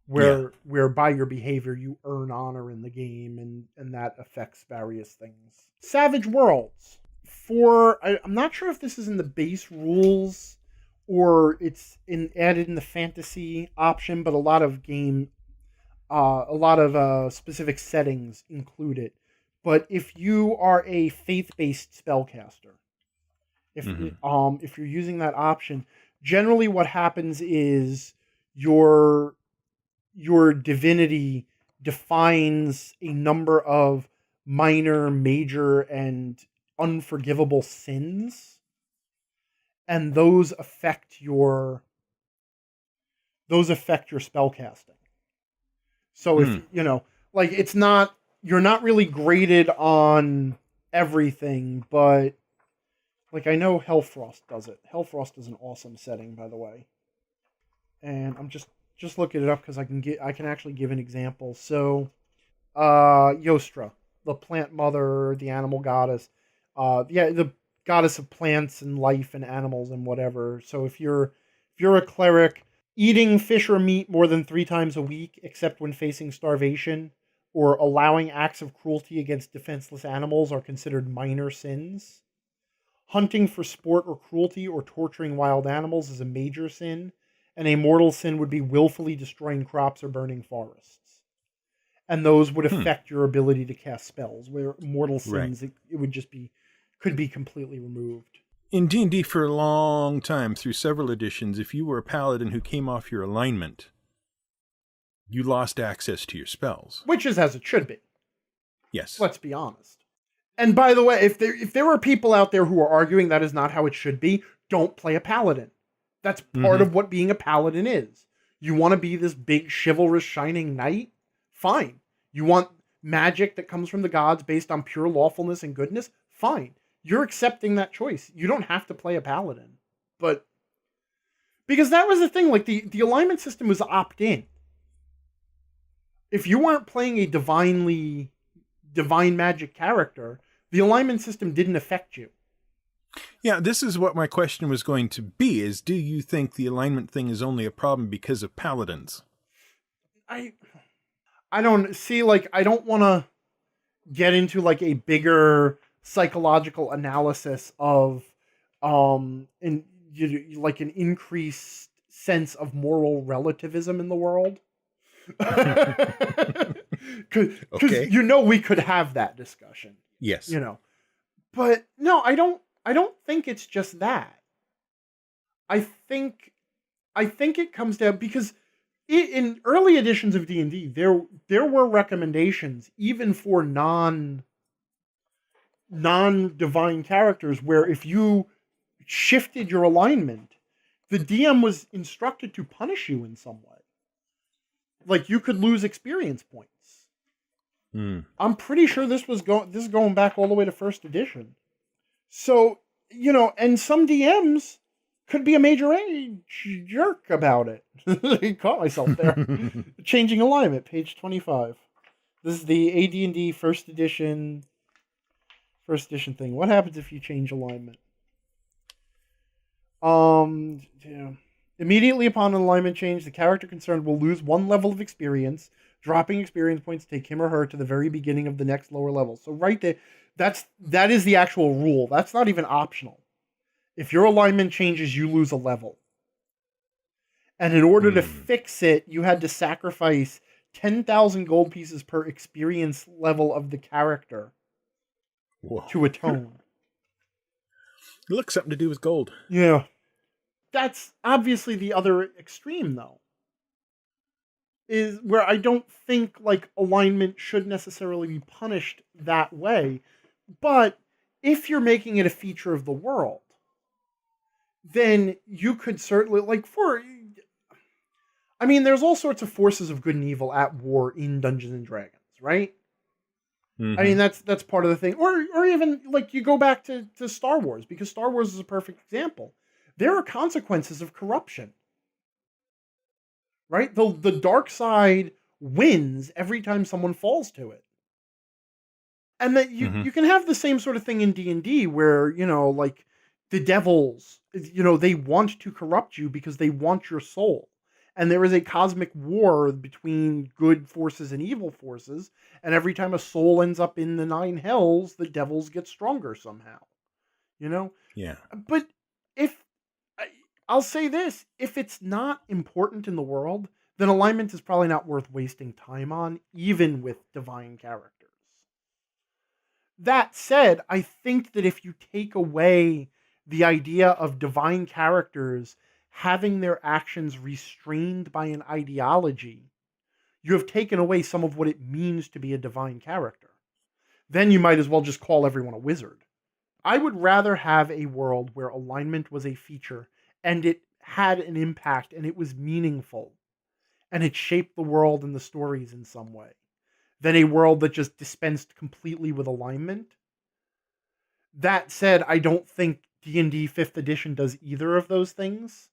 S2: where by your behavior you earn honor in the game, and that affects various things. Savage Worlds. I'm not sure if this is in the base rules or it's added in the fantasy option, but a lot of specific settings include it. But if you are a faith-based spellcaster, if you're using that option, generally what happens is your divinity defines a number of minor, major, and unforgivable sins. And those affect your spellcasting. So if you're not really graded on everything, but like I know Hellfrost does it. Hellfrost is an awesome setting, by the way. And I'm just looking it up because I can actually give an example. So Yostra, the plant mother, the animal goddess, the goddess of plants and life and animals and whatever. So if you're a cleric, eating fish or meat more than 3 times a week, except when facing starvation, or allowing acts of cruelty against defenseless animals are considered minor sins. Hunting for sport or cruelty or torturing wild animals is a major sin, and a mortal sin would be willfully destroying crops or burning forests. And those would affect your ability to cast spells, where mortal sins, it would just could be completely removed.
S1: In D&D for a long time, through several editions, if you were a paladin who came off your alignment, you lost access to your spells.
S2: Which is as it should be.
S1: Yes.
S2: Let's be honest. And by the way, if there are people out there who are arguing that is not how it should be, don't play a paladin. That's part of what being a paladin is. You want to be this big, chivalrous, shining knight? Fine. You want magic that comes from the gods based on pure lawfulness and goodness? Fine. You're accepting that choice. You don't have to play a paladin. But because that was the thing, like the alignment system was opt-in. If you weren't playing a divine magic character, the alignment system didn't affect you.
S1: Yeah, this is what my question was going to be, is do you think the alignment thing is only a problem because of paladins?
S2: I don't see, like, I don't want to get into like a bigger psychological analysis of like an increased sense of moral relativism in the world. Because
S1: Okay.
S2: we could have that discussion.
S1: Yes.
S2: But no, I don't think it's just that. I think it comes down because in early editions of D&D, there were recommendations even for non-divine characters where if you shifted your alignment, the DM was instructed to punish you in some way. Like you could lose experience points. I'm pretty sure this is going back all the way to first edition. So, and some DMs could be a major age jerk about it. I caught myself there. Changing alignment, page 25. This is the AD&D first edition thing. What happens if you change alignment? Immediately upon an alignment change, the character concerned will lose 1 level of experience, dropping experience points to take him or her to the very beginning of the next lower level. So right there, that is the actual rule. That's not even optional. If your alignment changes, you lose a level. And in order to fix it, you had to sacrifice 10,000 gold pieces per experience level of the character to atone.
S1: Look, something to do with gold.
S2: Yeah. That's obviously the other extreme, though. Is where I don't think like alignment should necessarily be punished that way. But if you're making it a feature of the world, then you could certainly there's all sorts of forces of good and evil at war in Dungeons and Dragons, right? I mean, that's part of the thing. Or even like you go back to Star Wars, because Star Wars is a perfect example. There are consequences of corruption. Right? The dark side wins every time someone falls to it. And that you can have the same sort of thing in D&D where, like the devils, they want to corrupt you because they want your soul. And there is a cosmic war between good forces and evil forces. And every time a soul ends up in the 9 hells, the devils get stronger somehow.
S1: Yeah.
S2: But I'll say this, if it's not important in the world, then alignment is probably not worth wasting time on, even with divine characters. That said, I think that if you take away the idea of divine characters having their actions restrained by an ideology, you have taken away some of what it means to be a divine character. Then you might as well just call everyone a wizard. I would rather have a world where alignment was a feature and it had an impact and it was meaningful and it shaped the world and the stories in some way than a world that just dispensed completely with alignment. That said, I don't think D&D 5th edition does either of those things.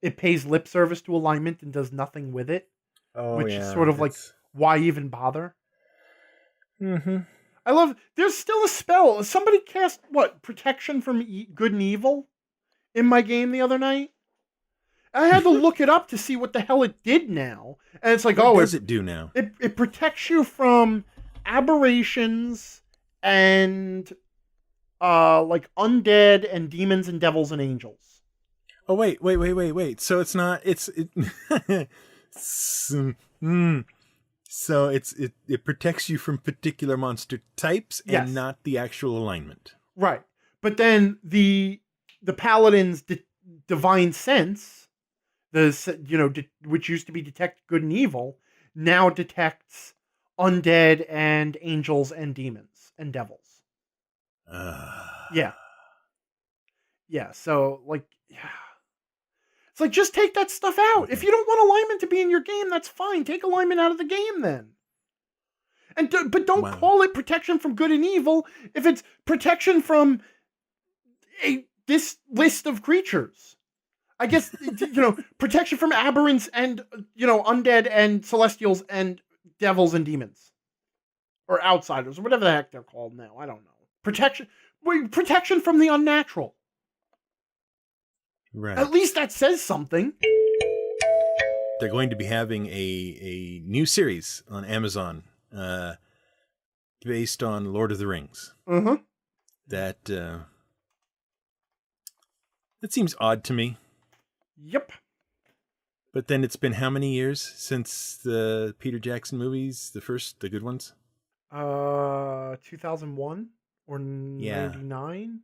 S2: It pays lip service to alignment and does nothing with it, which is sort of like, why even bother? I love, there's still a spell. Somebody cast, protection from good and evil in my game the other night. I had to look it up to see what the hell it did now. And it's like,
S1: what does it do now?
S2: It protects you from aberrations and like undead and demons and devils and angels.
S1: Oh, wait. So it's not, so it protects you from particular monster types and not the actual alignment.
S2: Right. But then the the paladin's divine sense, which used to be detect good and evil, now detects undead and angels and demons and devils. Yeah. So like, it's like, just take that stuff out. If you don't want alignment to be in your game, that's fine. Take alignment out of the game then. But don't call it protection from good and evil if it's protection from this list of creatures. I guess, protection from aberrants and, undead and celestials and devils and demons. Or outsiders, or whatever the heck they're called now. I don't know. Protection from the unnatural.
S1: Right.
S2: At least that says something.
S1: They're going to be having a new series on Amazon based on Lord of the Rings.
S2: Mm-hmm.
S1: That seems odd to me.
S2: Yep.
S1: But then it's been how many years since the Peter Jackson movies, the good ones?
S2: 2001 or 99?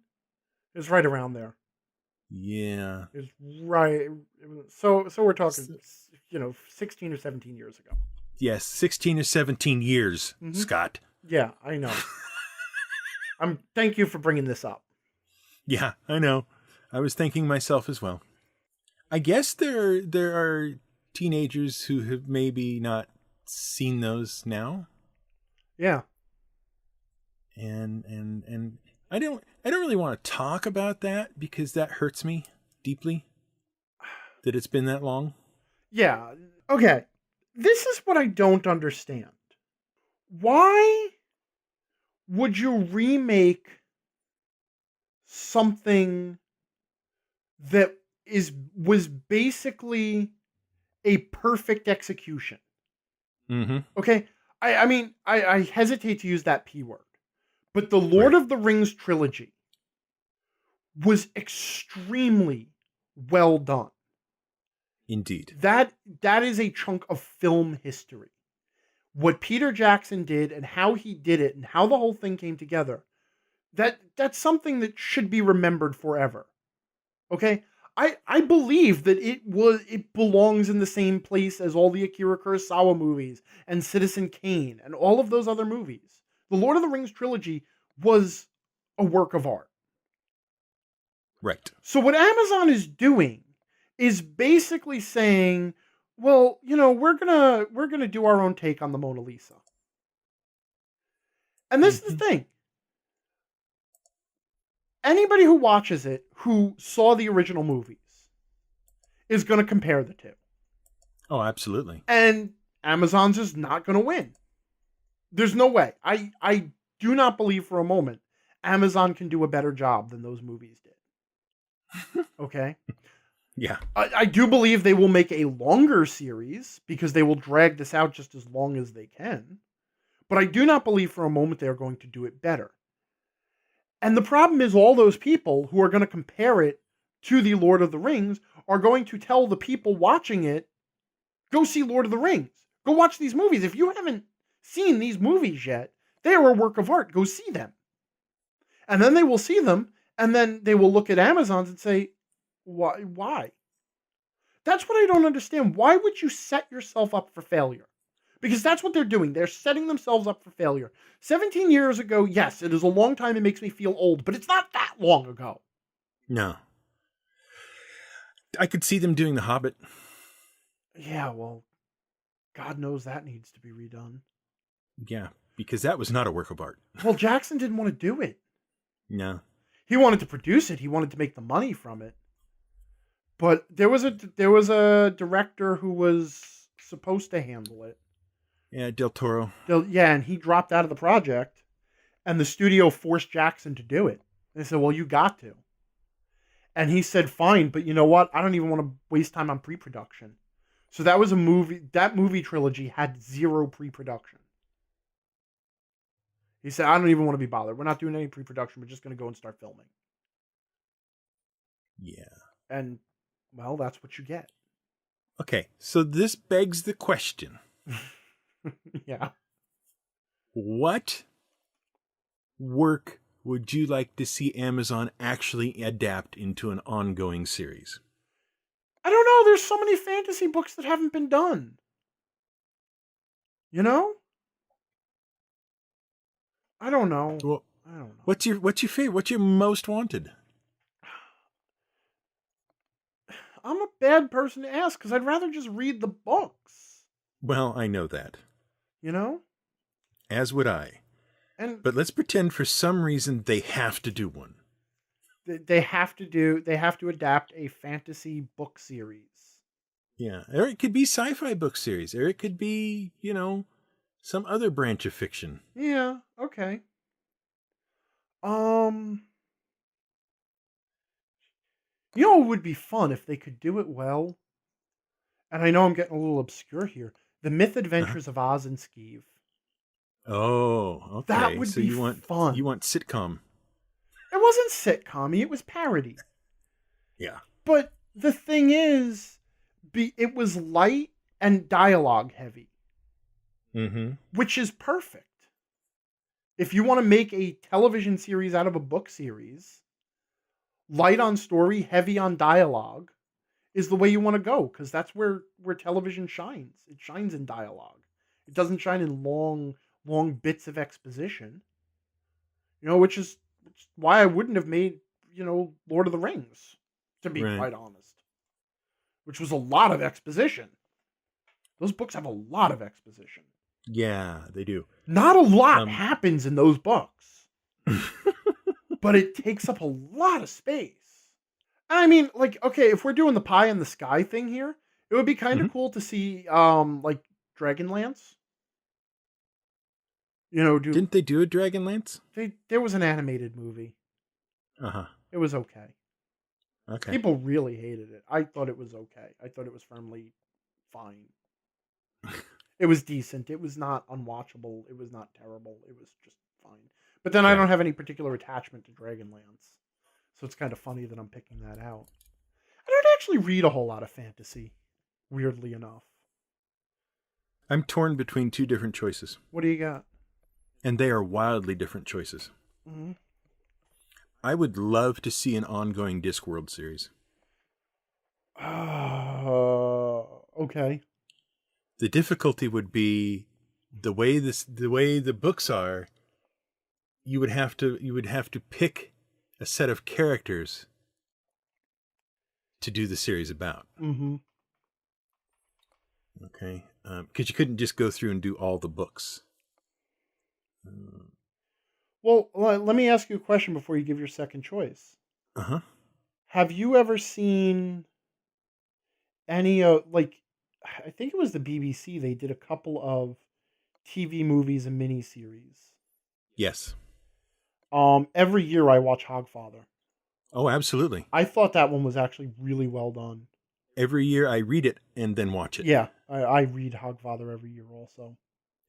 S2: It was right around there.
S1: Yeah.
S2: It was right. So we're talking, 16 or 17 years ago.
S1: Yes, 16 or 17 years, Scott.
S2: Yeah, I know. Thank you for bringing this up.
S1: Yeah, I know. I was thanking myself as well. I guess there are teenagers who have maybe not seen those now.
S2: Yeah.
S1: And I don't really want to talk about that because that hurts me deeply that it's been that long.
S2: Yeah. Okay. This is what I don't understand. Why would you remake something that was basically a perfect execution?
S1: Mm-hmm.
S2: Okay. I mean, I hesitate to use that P word, but the Lord of the Rings trilogy was extremely well done.
S1: Indeed.
S2: That is a chunk of film history. What Peter Jackson did and how he did it and how the whole thing came together, that's something that should be remembered forever. Okay? I believe that it belongs in the same place as all the Akira Kurosawa movies and Citizen Kane and all of those other movies. The Lord of the Rings trilogy was a work of art.
S1: Right.
S2: So what Amazon is doing is basically saying, well, we're gonna do our own take on the Mona Lisa. And this is the thing. Anybody who watches it who saw the original movies is going to compare the two.
S1: Oh, absolutely.
S2: And Amazon's is not going to win. There's no way. I do not believe for a moment Amazon can do a better job than those movies did. Okay?
S1: Yeah.
S2: I do believe they will make a longer series because they will drag this out just as long as they can. But I do not believe for a moment they are going to do it better. And the problem is all those people who are going to compare it to the Lord of the Rings are going to tell the people watching it, go see Lord of the Rings. Go watch these movies. If you haven't seen these movies yet, they are a work of art. Go see them. And then they will see them, and then they will look at Amazon's and say, why? That's what I don't understand. Why would you set yourself up for failure? Because that's what they're doing. They're setting themselves up for failure. 17 years ago, yes, it is a long time. It makes me feel old, but it's not that long ago.
S1: No. I could see them doing The Hobbit.
S2: Yeah, well, God knows that needs to be redone.
S1: Yeah, because that was not a work of art.
S2: Well, Jackson didn't want to do it.
S1: No.
S2: He wanted to produce it. He wanted to make the money from it. But there was a director who was supposed to handle it.
S1: Yeah, Del Toro.
S2: Yeah, and he dropped out of the project, and the studio forced Jackson to do it. They said, well, you got to. And he said, fine, but you know what? I don't even want to waste time on pre-production. So that was that movie trilogy had zero pre-production. He said, I don't even want to be bothered. We're not doing any pre-production. We're just going to go and start filming.
S1: Yeah.
S2: And, well, that's what you get.
S1: Okay, so this begs the question.
S2: Yeah.
S1: What work would you like to see Amazon actually adapt into an ongoing series?
S2: I don't know. There's so many fantasy books that haven't been done. You know? I don't know.
S1: Well,
S2: I don't know.
S1: what's your favorite? What's your most wanted?
S2: I'm a bad person to ask because I'd rather just read the books.
S1: Well, I know that.
S2: You know?
S1: As would I. But let's pretend for some reason they have to do one.
S2: They have to adapt a fantasy book series.
S1: Yeah. Or it could be sci-fi book series. Or it could be, some other branch of fiction.
S2: Yeah, okay. It would be fun if they could do it well. And I know I'm getting a little obscure here. The Myth Adventures of Oz and Skeeve.
S1: Oh, okay.
S2: That would be fun.
S1: You want sitcom.
S2: It wasn't sitcom-y, it was parody.
S1: Yeah.
S2: But the thing is, it was light and dialogue heavy.
S1: Mm-hmm.
S2: Which is perfect. If you want to make a television series out of a book series, light on story, heavy on dialogue is the way you want to go, because that's where television shines. It shines in dialogue. It doesn't shine in long bits of exposition. Which is why I wouldn't have made, Lord of the Rings, to be quite honest. Which was a lot of exposition. Those books have a lot of exposition.
S1: Yeah, they do.
S2: Not a lot happens in those books. But it takes up a lot of space. I mean, okay, if we're doing the pie in the sky thing here, it would be kind of cool to see, Dragonlance.
S1: Didn't they do a Dragonlance?
S2: There was an animated movie.
S1: Uh-huh.
S2: It was okay.
S1: Okay.
S2: People really hated it. I thought it was okay. I thought it was firmly fine. It was decent. It was not unwatchable. It was not terrible. It was just fine. But then I don't have any particular attachment to Dragonlance. So it's kind of funny that I'm picking that out. I don't actually read a whole lot of fantasy, weirdly enough.
S1: I'm torn between two different choices.
S2: What do you got?
S1: And they are wildly different choices.
S2: Mm-hmm.
S1: I would love to see an ongoing Discworld series.
S2: Okay.
S1: The difficulty would be the way the books are. You would have to pick a set of characters to do the series about.
S2: Mm-hmm.
S1: Okay, because you couldn't just go through and do all the books.
S2: Well, let me ask you a question before you give your second choice.
S1: Uh-huh.
S2: Have you ever seen any I think it was the BBC, they did a couple of TV movies and miniseries.
S1: Yes.
S2: Every year I watch Hogfather.
S1: Oh, absolutely.
S2: I thought that one was actually really well done.
S1: Every year I read it and then watch it.
S2: Yeah, I read Hogfather every year also.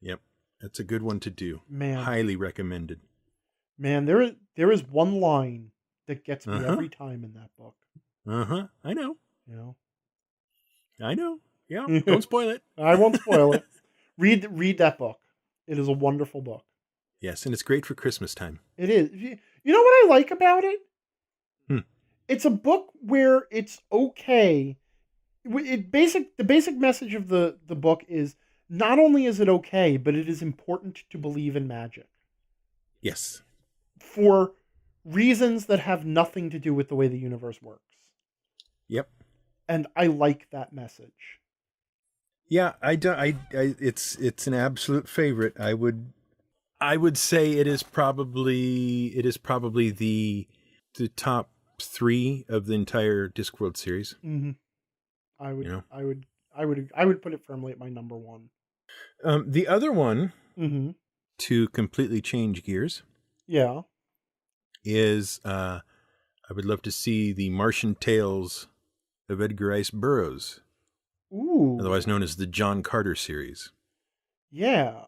S1: Yep. That's a good one to do.
S2: Man.
S1: Highly recommended.
S2: Man, there is one line that gets me every time in that book.
S1: Uh-huh. I know. I know. Yeah. Don't spoil it.
S2: I won't spoil it. Read that book. It is a wonderful book.
S1: Yes, and it's great for Christmas time.
S2: It is. You know what I like about it? It's a book where it's okay. The basic message of the book is not only is it okay, but it is important to believe in magic.
S1: Yes.
S2: For reasons that have nothing to do with the way the universe works.
S1: Yep.
S2: And I like that message.
S1: Yeah, it's an absolute favorite. I would say it is probably the top 3 of the entire Discworld series.
S2: Mm-hmm. I would put it firmly at my number 1.
S1: The other one,
S2: to
S1: completely change gears, is I would love to see the Martian Tales of Edgar Rice Burroughs.
S2: Ooh.
S1: Otherwise known as the John Carter series.
S2: Yeah.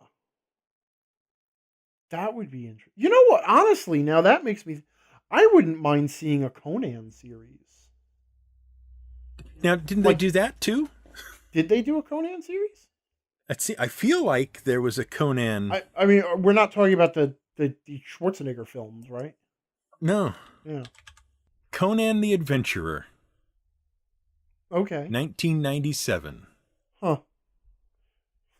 S2: That would be interesting. You know what? Honestly, now that makes me... I wouldn't mind seeing a Conan series.
S1: Now, didn't they do that too?
S2: Did they do a Conan series?
S1: I feel like there was a Conan...
S2: I mean, we're not talking about the the Schwarzenegger films, right?
S1: No.
S2: Yeah.
S1: Conan the Adventurer,
S2: Okay.
S1: 1997.
S2: Huh.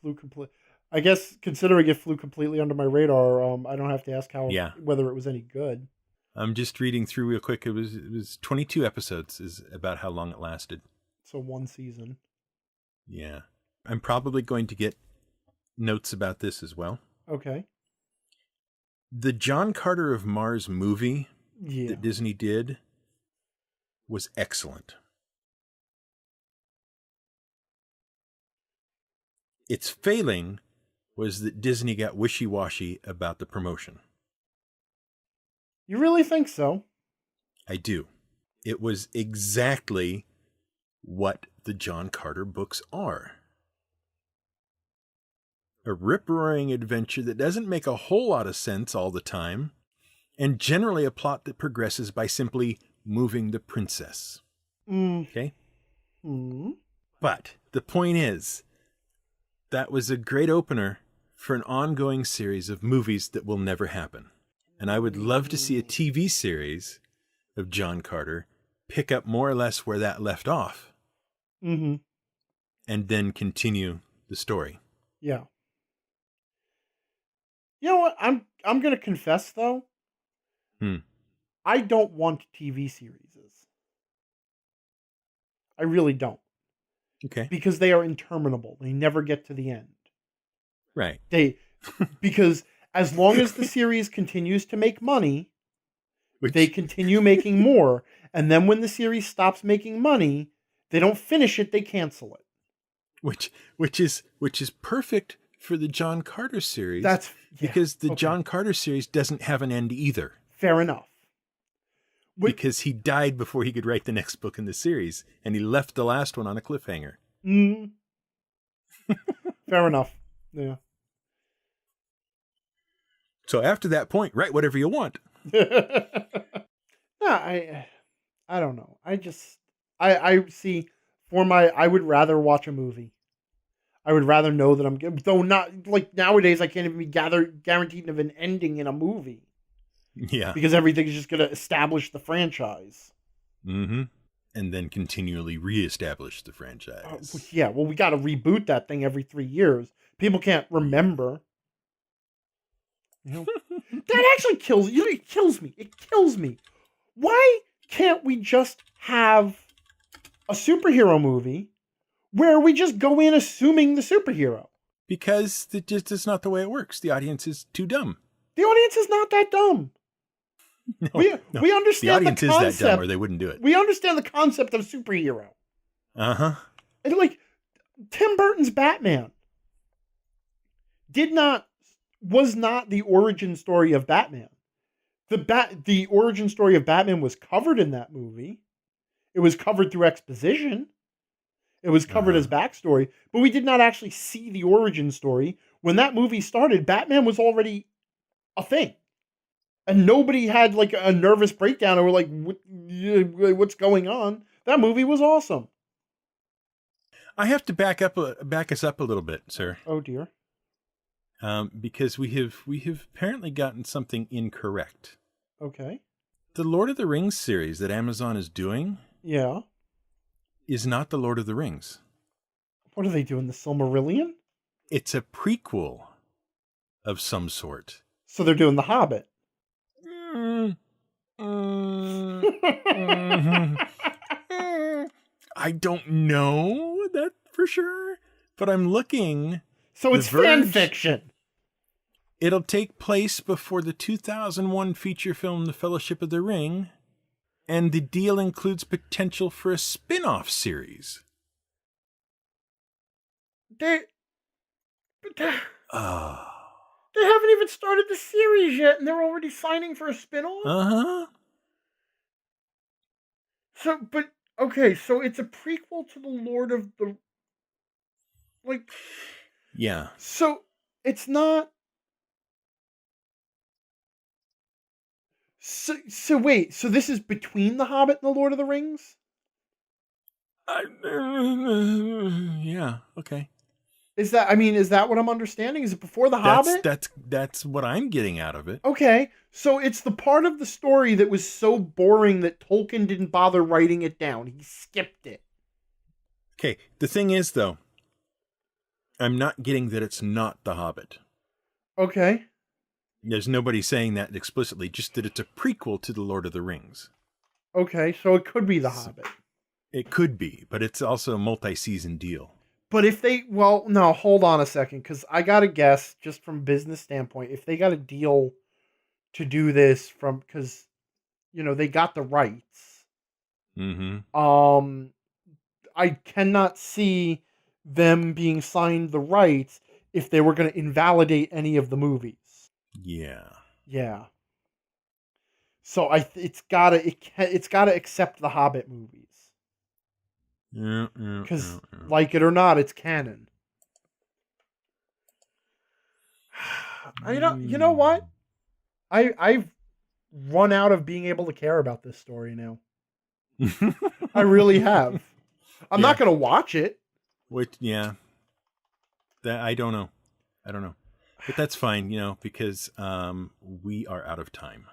S2: Flew complete. I guess considering it flew completely under my radar, I don't have to ask whether it was any good.
S1: I'm just reading through real quick. It was 22 episodes is about how long it lasted.
S2: So one season.
S1: Yeah. I'm probably going to get notes about this as well.
S2: Okay.
S1: The John Carter of Mars movie that Disney did was excellent. Its failing was that Disney got wishy-washy about the promotion.
S2: You really think so?
S1: I do. It was exactly what the John Carter books are. A rip-roaring adventure that doesn't make a whole lot of sense all the time, and generally a plot that progresses by simply moving the princess. Okay? But the point is, that was a great opener for an ongoing series of movies that will never happen. And I would love to see a TV series of John Carter pick up more or less where that left off.
S2: And
S1: then continue the story.
S2: Yeah. You know what? I'm going to confess, though. I don't want TV series. I really don't.
S1: Okay.
S2: Because they are interminable. They never get to the end.
S1: Right.
S2: Because as long as the series continues to make money, they continue making more. And then when the series stops making money, they don't finish it, they cancel it.
S1: Which is perfect for the John Carter series. Because the John Carter series doesn't have an end either.
S2: Fair enough.
S1: Because he died before he could write the next book in the series, and he left the last one on a cliffhanger.
S2: Fair enough. Yeah.
S1: So after that point, write whatever you want.
S2: No, I don't know. I see. I would rather watch a movie. I would rather know that I'm good. Though not like nowadays, I can't even be guaranteed of an ending in a movie.
S1: Yeah.
S2: Because everything's just going to establish the franchise.
S1: And then continually reestablish the franchise.
S2: Well, we got to reboot that thing every 3 years. People can't remember. You know? That actually kills you. It kills me. It kills me. Why can't we just have a superhero movie where we just go in assuming the superhero?
S1: Because it just is not the way it works. The audience is too dumb.
S2: The audience is not that dumb.
S1: No,
S2: we understand
S1: the audience
S2: the concept.
S1: is that dumb, or they wouldn't do it.
S2: We understand the concept of superhero. And like Tim Burton's Batman was not the origin story of Batman. The origin story of Batman was covered in that movie. It was covered through exposition. It was covered as backstory, but we did not actually see the origin story. When that movie started, Batman was already a thing. And nobody had like a nervous breakdown or like, what's going on? That movie was awesome.
S1: I have to back us up a little bit, sir.
S2: Oh dear.
S1: Because we have apparently gotten something incorrect.
S2: Okay.
S1: The Lord of the Rings series that Amazon is doing, is not the Lord of the Rings.
S2: What are they doing? The Silmarillion?
S1: It's a prequel of some sort.
S2: So they're doing The Hobbit.
S1: I don't know that for sure, but I'm looking.
S2: So it's fan fiction.
S1: It'll take place before the 2001 feature film The Fellowship of the Ring, and the deal includes potential for a spin-off series.
S2: They haven't even started the series yet, and they're already signing for a spin-off? So it's a prequel to the Lord of the... Like...
S1: Yeah.
S2: So, it's not... So wait, so this is between The Hobbit and The Lord of the Rings?
S1: Yeah, okay.
S2: Is that what I'm understanding? Is it before The
S1: That's
S2: Hobbit?
S1: that's what I'm getting out of it.
S2: Okay, so it's the part of the story that was so boring that Tolkien didn't bother writing it down. He skipped it.
S1: Okay, the thing is, though, I'm not getting that it's not The Hobbit.
S2: Okay.
S1: There's nobody saying that explicitly, just that it's a prequel to The Lord of the Rings.
S2: Okay, so it could be The Hobbit.
S1: It could be, but it's also a multi-season deal.
S2: But if they, well, no, hold on a second, because I got to guess, just from business standpoint, if they got a deal to do this because, they got the rights.
S1: Mm-hmm.
S2: I cannot see them being signed the rights if they were going to invalidate any of the movies.
S1: Yeah.
S2: Yeah. So it's gotta accept the Hobbit movies.
S1: Yeah.
S2: Because, like it or not, it's canon. You know what? I've run out of being able to care about this story now. I really have. I'm not going to watch it.
S1: That I don't know. But that's fine, because we are out of time.